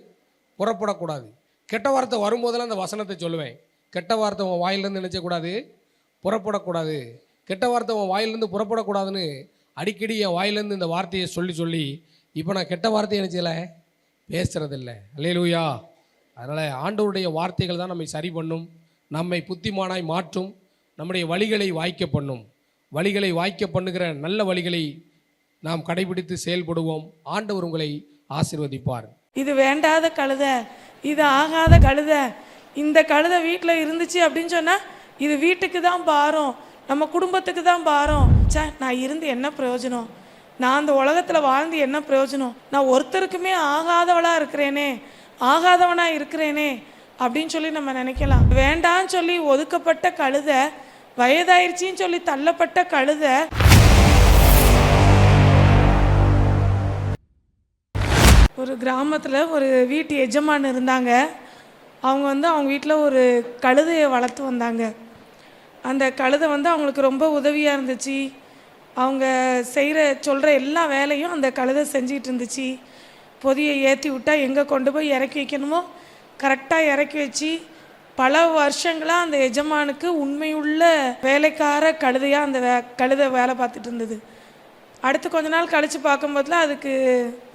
J: புறப்படக்கூடாது. கெட்ட வார்த்தை வரும்போதெல்லாம் அந்த வசனத்தை சொல்லுவேன், கெட்ட வார்த்தை உன் வாயிலிருந்து என்ன செய்யக்கூடாது, புறப்படக்கூடாது. கெட்ட வார்த்தை உன் வாயிலிருந்து புறப்படக்கூடாதுன்னு அடிக்கடி என் வாயிலேருந்து இந்த வார்த்தையை சொல்லி சொல்லி இப்போ நான் கெட்ட வார்த்தையை என்ன செய்யலை, பேசுகிறதில்லை. அல்லேலூயா. அதனால் ஆண்டவருடைய வார்த்தைகள் தான் நம்மை சரி பண்ணும், நம்மை புத்திமானாய் மாற்றும், நம்முடைய வழிகளை வாய்க்க பண்ணும். வழிகளை வாய்க்க பண்ணுகிற நல்ல வழிகளை நாம் கடைபிடித்து செயல்படுவோம். ஆண்டவர் உங்களை ஆசீர்வதிப்பார்.
L: இது வேண்டாத கழுதை, இது ஆகாத கழுதை, இந்த கழுதை வீட்டில் இருந்துச்சு அப்படின்னு சொன்னால் இது வீட்டுக்கு தான் பாரம், நம்ம குடும்பத்துக்கு தான் பாரம். நான் இருந்து என்ன பிரயோஜனம், நான் அந்த உலகத்தில் வாழ்ந்து என்ன பிரயோஜனம், நான் ஒருத்தருக்குமே ஆகாதவளாக இருக்கிறேனே, ஆகாதவனாக இருக்கிறேனே அப்படின்னு சொல்லி நம்ம நினைக்கலாம். வேண்டான்னு சொல்லி ஒதுக்கப்பட்ட கழுதை, வயதாயிருச்சின்னு சொல்லி தள்ளப்பட்ட கழுதை. ஒரு கிராமத்தில் ஒரு வீட்டு எஜமான் இருந்தாங்க. அவங்க அவங்க வீட்டில் ஒரு கழுதையை வளர்த்து வந்தாங்க. அந்த கழுதை அவங்களுக்கு ரொம்ப உதவியாக இருந்துச்சு. அவங்க சொல்கிற எல்லா வேலையும் அந்த கழுதை செஞ்சிகிட்டு இருந்துச்சு. பொதியை ஏற்றி விட்டால் எங்கே கொண்டு போய் இறக்கி வைக்கணுமோ கரெக்டாக இறக்கி வச்சு பல வருஷங்களாக அந்த எஜமானுக்கு உண்மையுள்ள வேலைக்கார கழுதையாக அந்த கழுதை வேலை பார்த்துட்டு இருந்தது. அடுத்து கொஞ்ச நாள் கழித்து பார்க்கும்போதுல அதுக்கு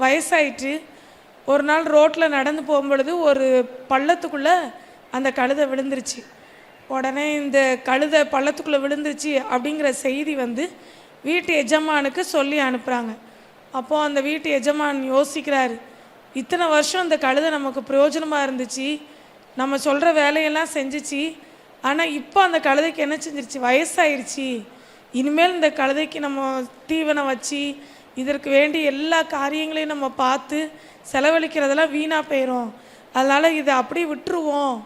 L: வயசாயிட்டு ஒரு நாள் ரோட்டில் நடந்து போகும்பொழுது ஒரு பள்ளத்துக்குள்ளே அந்த கழுதை விழுந்துருச்சு. உடனே இந்த கழுதை பள்ளத்துக்குள்ளே விழுந்துருச்சு அப்படிங்கிற செய்தி வீட்டு எஜமானுக்கு சொல்லி அனுப்புகிறாங்க. அப்போது அந்த வீட்டு எஜமான் யோசிக்கிறாரு, இத்தனை வருஷம் இந்த கழுதை நமக்கு பிரயோஜனமாக இருந்துச்சு, நம்ம சொல்கிற வேலையெல்லாம் செஞ்சிச்சு, ஆனால் இப்போ அந்த கழுதைக்கு என்ன செஞ்சிருச்சு, வயசாயிருச்சு. இனிமேல் இந்த கழுதைக்கு நம்ம தீவனம் வச்சு இதற்கு வேண்டிய எல்லா காரியங்களையும் நம்ம பார்த்து செலவழிக்கிறதெல்லாம் வீணாக போயிடும். அதனால் இதை அப்படியே விட்டுருவோம்,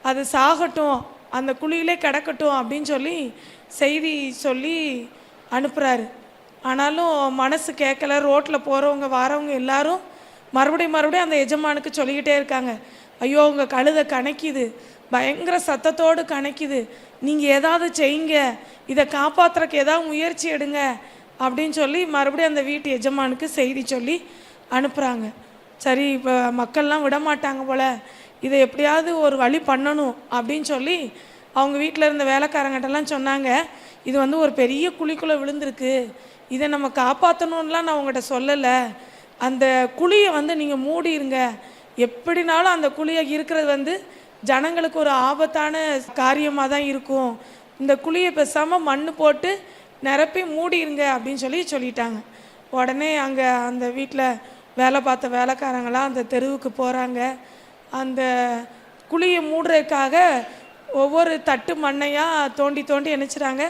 L: அது சாகட்டும், அந்த குழியிலே கிடக்கட்டும் அப்படின்னு சொல்லி செய்தி சொல்லி அனுப்புகிறாரு. ஆனாலும் மனசு கேட்கல. ரோட்டில் போகிறவங்க வாரவங்க எல்லாரும் மறுபடியும் அந்த எஜமானுக்கு சொல்லிக்கிட்டே இருக்காங்க, ஐயோ உங்கள் கழுதை கணக்கிது, பயங்கர சத்தத்தோடு கணக்கிது, நீங்கள் ஏதாவது செய்யுங்க, இதை காப்பாற்றுறக்கு ஏதாவது முயற்சி எடுங்க அப்படின்னு சொல்லி மறுபடியும் அந்த வீட்டு எஜமானுக்கு செய்தி சொல்லி அனுப்புகிறாங்க. சரி, இப்போ மக்கள்லாம் விடமாட்டாங்க போல், இதை எப்படியாவது ஒரு வழி பண்ணணும் அப்படின்னு சொல்லி அவங்க வீட்டில் இருந்த வேலைக்காரங்கிட்டலாம் சொன்னாங்க, இது ஒரு பெரிய குழிக்குள்ளே விழுந்திருக்கு, இதை நம்ம காப்பாற்றணும்லாம் நான் உங்கள்கிட்ட சொல்லலை, அந்த குழியை நீங்கள் மூடிடுங்க, எப்படினாலும் அந்த குழியை இருக்கிறது ஜனங்களுக்கு ஒரு ஆபத்தான காரியமாக தான் இருக்கும், இந்த குழியை பேசாமல் மண் போட்டு நிரப்பி மூடிடுங்க அப்படின்னு சொல்லிட்டாங்க. உடனே அங்கே அந்த வீட்டில் வேலை பார்த்த வேலைக்காரங்களாம் அந்த தெருவுக்கு போகிறாங்க. அந்த குழியை மூடுறதுக்காக ஒவ்வொரு தட்டு மண்ணையாக தோண்டி தோண்டி நினச்சிறாங்க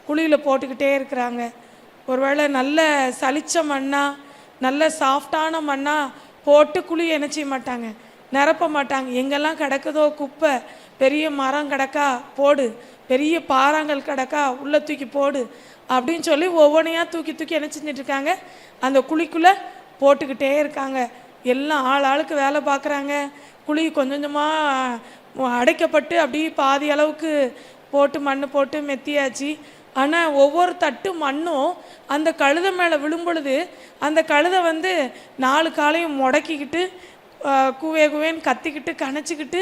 L: குழியில் போட்டுக்கிட்டே இருக்கிறாங்க. ஒருவேளை நல்ல சலிச்ச மண்ணாக நல்ல சாஃப்டான மண்ணாக போட்டு குழி என்ன செய்ய மாட்டாங்க, நிரப்ப மாட்டாங்க. எங்கெல்லாம் கிடக்குதோ குப்பை, பெரிய மரம் கிடக்கா போடு, பெரிய பாறாங்கல் கிடக்கா உள்ளே தூக்கி போடு அப்படின்னு சொல்லி ஒவ்வொன்றையாக தூக்கி தூக்கி என்ன செஞ்சிட்ருக்காங்க, அந்த குழிக்குள்ளே போட்டுக்கிட்டே இருக்காங்க. எல்லாம் ஆளுக்கு வேலை பார்க்குறாங்க. குழி கொஞ்சம் கொஞ்சமாக அடைக்கப்பட்டு அப்படியே பாதி அளவுக்கு போட்டு மண் போட்டு மெத்தியாச்சு. ஆனால் ஒவ்வொரு தட்டு மண்ணும் அந்த கழுதை மேலே விழும்பொழுது அந்த கழுதை 4 காலையும் முடக்கிக்கிட்டு குவே குவேன்னு கத்திக்கிட்டு கணச்சிக்கிட்டு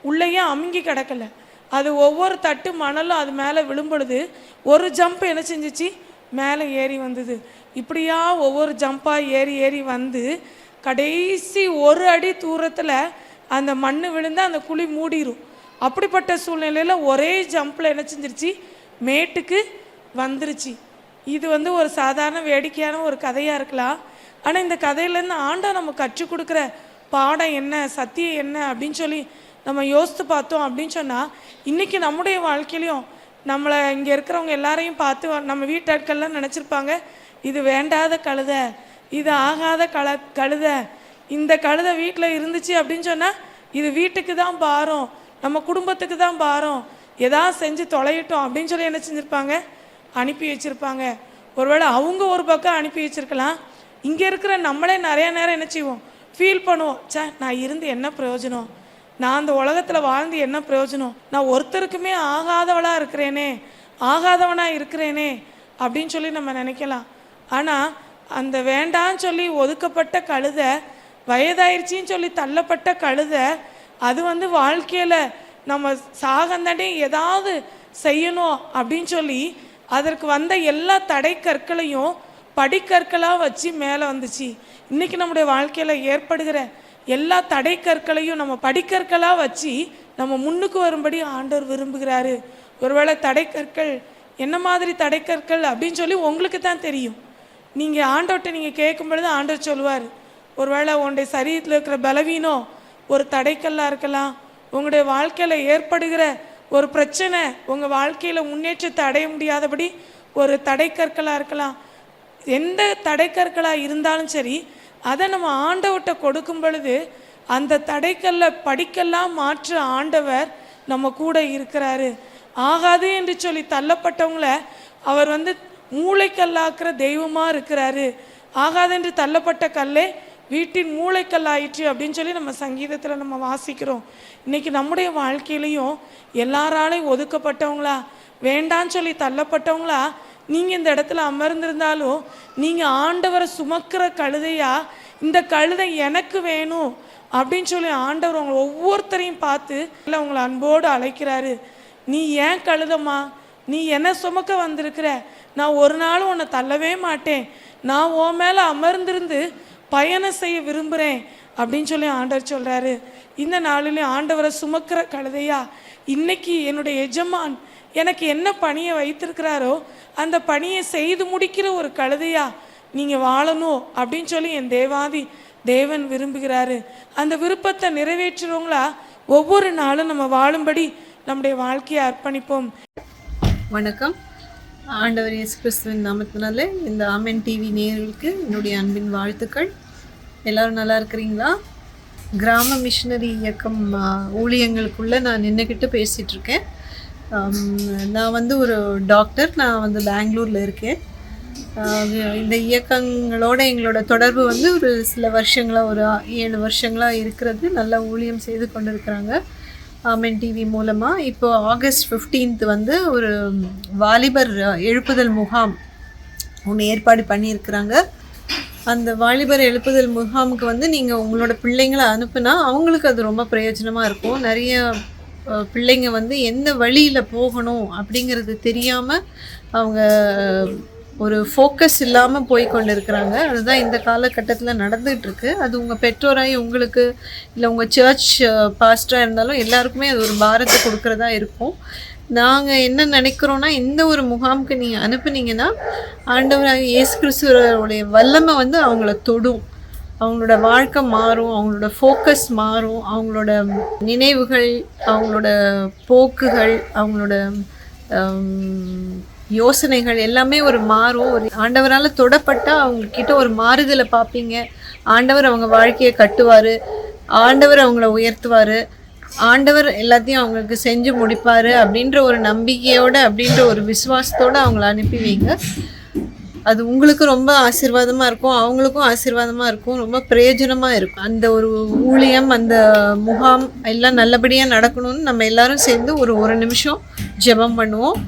L: உள்ளேயே அமுங்கி கிடக்கலை. அது ஒவ்வொரு தட்டு மணலும் அது மேலே விழும்பொழுது ஒரு ஜம்ப் என்ன செஞ்சிச்சு, மேலே ஏறி வந்தது. இப்படியா ஒவ்வொரு ஜம்பாக ஏறி ஏறி வந்து கடைசி 1 அடி தூரத்தில் அந்த மண் விழுந்து அந்த குழி மூடிடும். அப்படிப்பட்ட சூழ்நிலையில் ஒரே ஜம்பில் என்ன செஞ்சிருச்சு, மேட்டுக்கு வந்துருச்சு. இது ஒரு சாதாரண வேடிக்கையான ஒரு கதையாக இருக்கலாம். ஆனால் இந்த கதையிலேருந்து ஆண்டவர் நம்ம கற்றுக் கொடுக்குற பாடம் என்ன, சத்தியம் என்ன அப்படின்னு சொல்லி நம்ம யோசித்து பார்த்தோம் அப்படின்னு சொன்னால், இன்றைக்கி நம்முடைய வாழ்க்கையிலையும் நம்மளை இங்கே இருக்கிறவங்க எல்லாரையும் பார்த்து நம்ம வீட்டாட்கள்லாம் நினச்சிருப்பாங்க, இது வேண்டாத கழுதை, இது ஆகாத கழுதை, இந்த கழுதை வீட்டில் இருந்துச்சு அப்படின்னு சொன்னால் இது வீட்டுக்கு தான் பாரம், நம்ம குடும்பத்துக்கு தான் பாரம், எதாவது செஞ்சு தொலையிட்டோம் அப்படின்னு சொல்லி என்ன செஞ்சுருப்பாங்க, அனுப்பி வச்சுருப்பாங்க. ஒருவேளை அவங்க ஒரு பக்கம் அனுப்பி வச்சுருக்கலாம். இங்கே இருக்கிற நம்மளே நிறையா நேரம் என்ன செய்வோம், ஃபீல் பண்ணுவோம், நான் இருந்து என்ன பிரயோஜனம், நான் அந்த உலகத்தில் வாழ்ந்து என்ன பிரயோஜனம், நான் ஒருத்தருக்குமே ஆகாதவளாக இருக்கிறேனே, ஆகாதவனாக இருக்கிறேனே அப்படின்னு சொல்லி நம்ம நினைக்கலாம். ஆனால் அந்த வேண்டான்னு சொல்லி ஒதுக்கப்பட்ட கழுதை, வயதாயிருச்சின்னு சொல்லி தள்ளப்பட்ட கழுதை, அது வாழ்க்கையில் நம்ம சாகந்தாண்டி ஏதாவது செய்யணும் அப்படின்னு சொல்லி அதற்கு வந்த எல்லா தடை கற்களையும் படிக்கற்களாக வச்சு மேலே வந்துச்சு. இன்றைக்கி நம்முடைய வாழ்க்கையில் ஏற்படுகிற எல்லா தடை கற்களையும் நம்ம படிக்கற்களாக வச்சு நம்ம முன்னுக்கு வரும்படி ஆண்டவர் விரும்புகிறாரு. ஒருவேளை தடை கற்கள் என்ன மாதிரி தடை கற்கள் அப்படின்னு சொல்லி உங்களுக்கு தான் தெரியும். நீங்கள் ஆண்டவர்கிட்ட நீங்கள் கேட்கும் பொழுது ஆண்டவர் சொல்லுவார், ஒருவேளை உங்களுடைய சரீரத்தில் இருக்கிற பலவீனம் ஒரு தடைக்கல்லாக இருக்கலாம், உங்களுடைய வாழ்க்கையில் ஏற்படுகிற ஒரு பிரச்சனை உங்கள் வாழ்க்கையில் முன்னேற்றத்தை அடைய முடியாதபடி ஒரு தடைக்கற்களாக இருக்கலாம். எந்த தடைக்கற்களாக இருந்தாலும் சரி, அதை நம்ம ஆண்டவர்கிட்ட கொடுக்கும் பொழுது அந்த தடைக்கல்லை படிக்கெல்லாம் மாற்ற ஆண்டவர் நம்ம கூட இருக்கிறாரு. ஆகாது என்று சொல்லி தள்ளப்பட்டவங்கள அவர் மூளைக்கல்லாக்குற தெய்வமாக இருக்கிறாரு. ஆகாது என்று தள்ளப்பட்ட கல்லே வீட்டின் மூளைக்கல் ஆயிற்று அப்படின்னு சொல்லி நம்ம சங்கீதத்தில் நம்ம வாசிக்கிறோம். இன்றைக்கி நம்முடைய வாழ்க்கையிலையும் எல்லாராலையும் ஒதுக்கப்பட்டவங்களா, வேண்டான்னு சொல்லி தள்ளப்பட்டவங்களா நீங்கள் இந்த இடத்துல அமர்ந்திருந்தாலும் நீங்கள் ஆண்டவரை சுமக்கிற கழுதையா, இந்த கழுதை எனக்கு வேணும் அப்படின்னு சொல்லி ஆண்டவர் உங்களை ஒவ்வொருத்தரையும் பார்த்து இல்லை உங்களை அன்போடு அழைக்கிறாரு. நீ ஏன் கழுதம்மா, நீ என்ன சுமக்க வந்திருக்கிற, நான் ஒரு நாளும் உன்னை தள்ளவே மாட்டேன், நான் உன் மேலே அமர்ந்திருந்து பயணம் செய்ய விரும்புகிறேன் அப்படின்னு சொல்லி ஆண்டவர் சொல்கிறாரு. இந்த நாளிலே ஆண்டவரை சுமக்கிற கழுதையா, இன்னைக்கு என்னுடைய எஜமான் எனக்கு என்ன பணியை வைத்திருக்கிறாரோ அந்த பணியை செய்து முடிக்கிற ஒரு கழுதையா நீங்கள் வாழணும் அப்படின்னு சொல்லி என் தேவாதி தேவன் விரும்புகிறாரு. அந்த விருப்பத்தை நிறைவேற்றுறவங்களா ஒவ்வொரு நாளும் நம்ம வாழும்படி நம்முடைய வாழ்க்கையை அர்ப்பணிப்போம்.
M: வணக்கம். ஆண்டவர் இயேசு கிறிஸ்துவின் நாமத்தினாலே இந்த ஆமென் டிவி நேயர்களுக்கு என்னுடைய அன்பின் வாழ்த்துக்கள். எல்லோரும் நல்லா இருக்கிறீங்களா? கிராம மிஷினரி இயக்கம் ஊழியங்களுக்குள்ளே நான் நின்றுக்கிட்டு பேசிகிட்ருக்கேன். நான் ஒரு டாக்டர், நான் பெங்களூரில் இருக்கேன். இந்த இயக்கங்களோட எங்களோட தொடர்பு ஒரு சில வருஷங்களாக, ஒரு 7 வருஷங்களாக இருக்கிறது. நல்லா ஊழியம் செய்து கொண்டு இருக்கிறாங்க ஆமென் டிவி மூலமாக. இப்போது ஆகஸ்ட் 15 ஒரு வாலிபர் எழுப்புதல் முகாம் ஒன்று ஏற்பாடு பண்ணியிருக்கிறாங்க. அந்த வாலிபர் எழுப்புதல் முகாமுக்கு நீங்கள் உங்களோட பிள்ளைங்களை அனுப்புனா அவங்களுக்கு அது ரொம்ப பிரயோஜனமாக இருக்கும். நிறைய பிள்ளைங்க எந்த வழியில் போகணும் அப்படிங்கிறது தெரியாமல் அவங்க ஒரு ஃபோக்கஸ் இல்லாமல் போய் கொண்டு இருக்கிறாங்க. அதுதான் இந்த காலகட்டத்தில் நடந்துகிட்ருக்கு. அது உங்கள் பெற்றோராகி உங்களுக்கு, இல்லை உங்கள் சர்ச் பாஸ்டராக இருந்தாலும் எல்லாருக்குமே அது ஒரு பாரத்தை கொடுக்குறதா இருக்கும். நாங்கள் என்ன நினைக்கிறோன்னா, இந்த ஒரு முகாமுக்கு நீங்கள் அனுப்புனீங்கன்னா ஆண்டவராக இயேசு கிறிஸ்துவோடைய வல்லமை அவங்கள தொடும். அவங்களோட வாழ்க்கை மாறும், அவங்களோட ஃபோக்கஸ் மாறும், அவங்களோட நினைவுகள், அவங்களோட போக்குகள், அவங்களோட யோசனைகள் எல்லாமே ஒரு மாறும். ஒரு ஆண்டவரால் தொடப்பட்டால் அவங்கக்கிட்ட ஒரு மாறுதலை பார்ப்பீங்க. ஆண்டவர் அவங்க வாழ்க்கையை கட்டுவார், ஆண்டவர் அவங்கள உயர்த்துவார், ஆண்டவர் எல்லாத்தையும் அவங்களுக்கு செஞ்சு முடிப்பார் அப்படின்ற ஒரு நம்பிக்கையோடு, அப்படின்ற ஒரு விசுவாசத்தோடு அவங்கள அனுப்பி வைங்க. அது உங்களுக்கு ரொம்ப ஆசீர்வாதமாக இருக்கும், அவங்களுக்கும் ஆசீர்வாதமாக இருக்கும், ரொம்ப பிரயோஜனமாக இருக்கும். அந்த ஒரு ஊழியம், அந்த முகாம் எல்லாம் நல்லபடியாக நடக்கணும்னு நம்ம எல்லாரும் சேர்ந்து ஒரு நிமிஷம் ஜெபம் பண்ணுவோம்.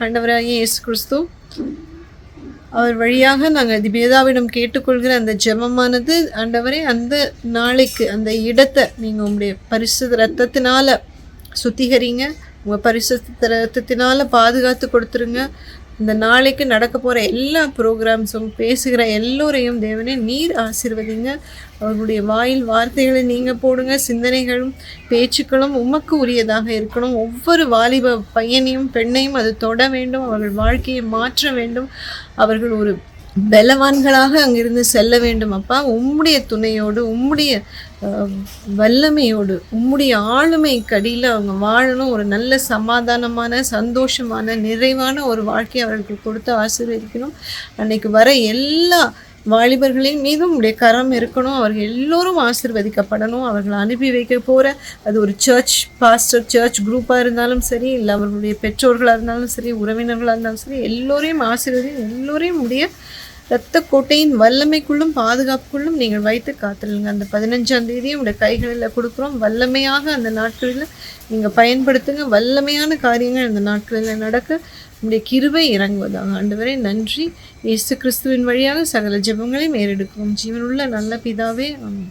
M: ஆண்டவராகிய இயேசு கிறிஸ்து, அவர் வழியாக நாங்கள் திபேதாவிடம் கேட்டுக்கொள்கிற அந்த ஜெபமானது ஆண்டவரே, அந்த நாளைக்கு அந்த இடத்தை நீங்கள் உங்களுடைய பரிசுத்த ரத்தத்தினால சுத்திகரிங்க, உங்கள் பரிசுத்த ரத்தத்தினால பாதுகாத்து கொடுத்துருங்க. இந்த நாளைக்கு நடக்க போகிற எல்லா ப்ரோக்ராம்ஸும், பேசுகிற எல்லோரையும் தேவனே நீர் ஆசீர்வதிங்க. அவர்களுடைய வாயில் வார்த்தைகளை நீங்கள் போடுங்க. சிந்தனைகளும் பேச்சுக்களும் உமக்கு உரியதாக இருக்கணும். ஒவ்வொரு வாலிப பையனையும் பெண்ணையும் அது தொட வேண்டும். அவர்கள் வாழ்க்கையை மாற்ற வேண்டும். அவர்கள் ஒரு பலவான்களாக அங்கிருந்து செல்ல வேண்டும். அப்பா, உம்முடைய துணையோடு, உம்முடைய வல்லமையோடு, உம்முடைய ஆளுமை கடியில் அவங்க வாழணும். ஒரு நல்ல சமாதானமான, சந்தோஷமான, நிறைவான ஒரு வாழ்க்கையை அவர்களுக்கு கொடுத்து ஆசீர்வதிக்கணும். அன்னைக்கு வர எல்லா வாலிபர்களின் மீதும் உடைய கரம் இருக்கணும். அவர்கள் எல்லோரும் ஆசீர்வதிக்கப்படணும். அவர்களை அனுப்பி வைக்க போகிற அது ஒரு சர்ச் பாஸ்டர், சர்ச் குரூப்பாக இருந்தாலும் சரி, இல்லை அவர்களுடைய பெற்றோர்களாக இருந்தாலும் சரி, உறவினர்களாக இருந்தாலும் சரி, எல்லோரையும் ஆசீர்வதி, எல்லோரையும் உடைய இரத்த கோட்டையின் வல்லமைக்குள்ளும் பாதுகாப்புக்குள்ளும் நீங்கள் வைத்து காத்துருங்க. அந்த 15ஆம் தேதியை உடைய கைகளில் கொடுக்குறோம். வல்லமையாக அந்த நாட்களில் நீங்கள் பயன்படுத்துங்க. வல்லமையான காரியங்கள் அந்த நாட்களில் நடக்க உடைய கிருபை இறங்குவதாக. ஆண்டவரே நன்றி. இயேசு கிறிஸ்துவின் வழியாக சகல ஜெபங்களை மேறெடுக்கிறோம். ஜீவனுள்ள நல்ல பிதாவே, ஆமென்.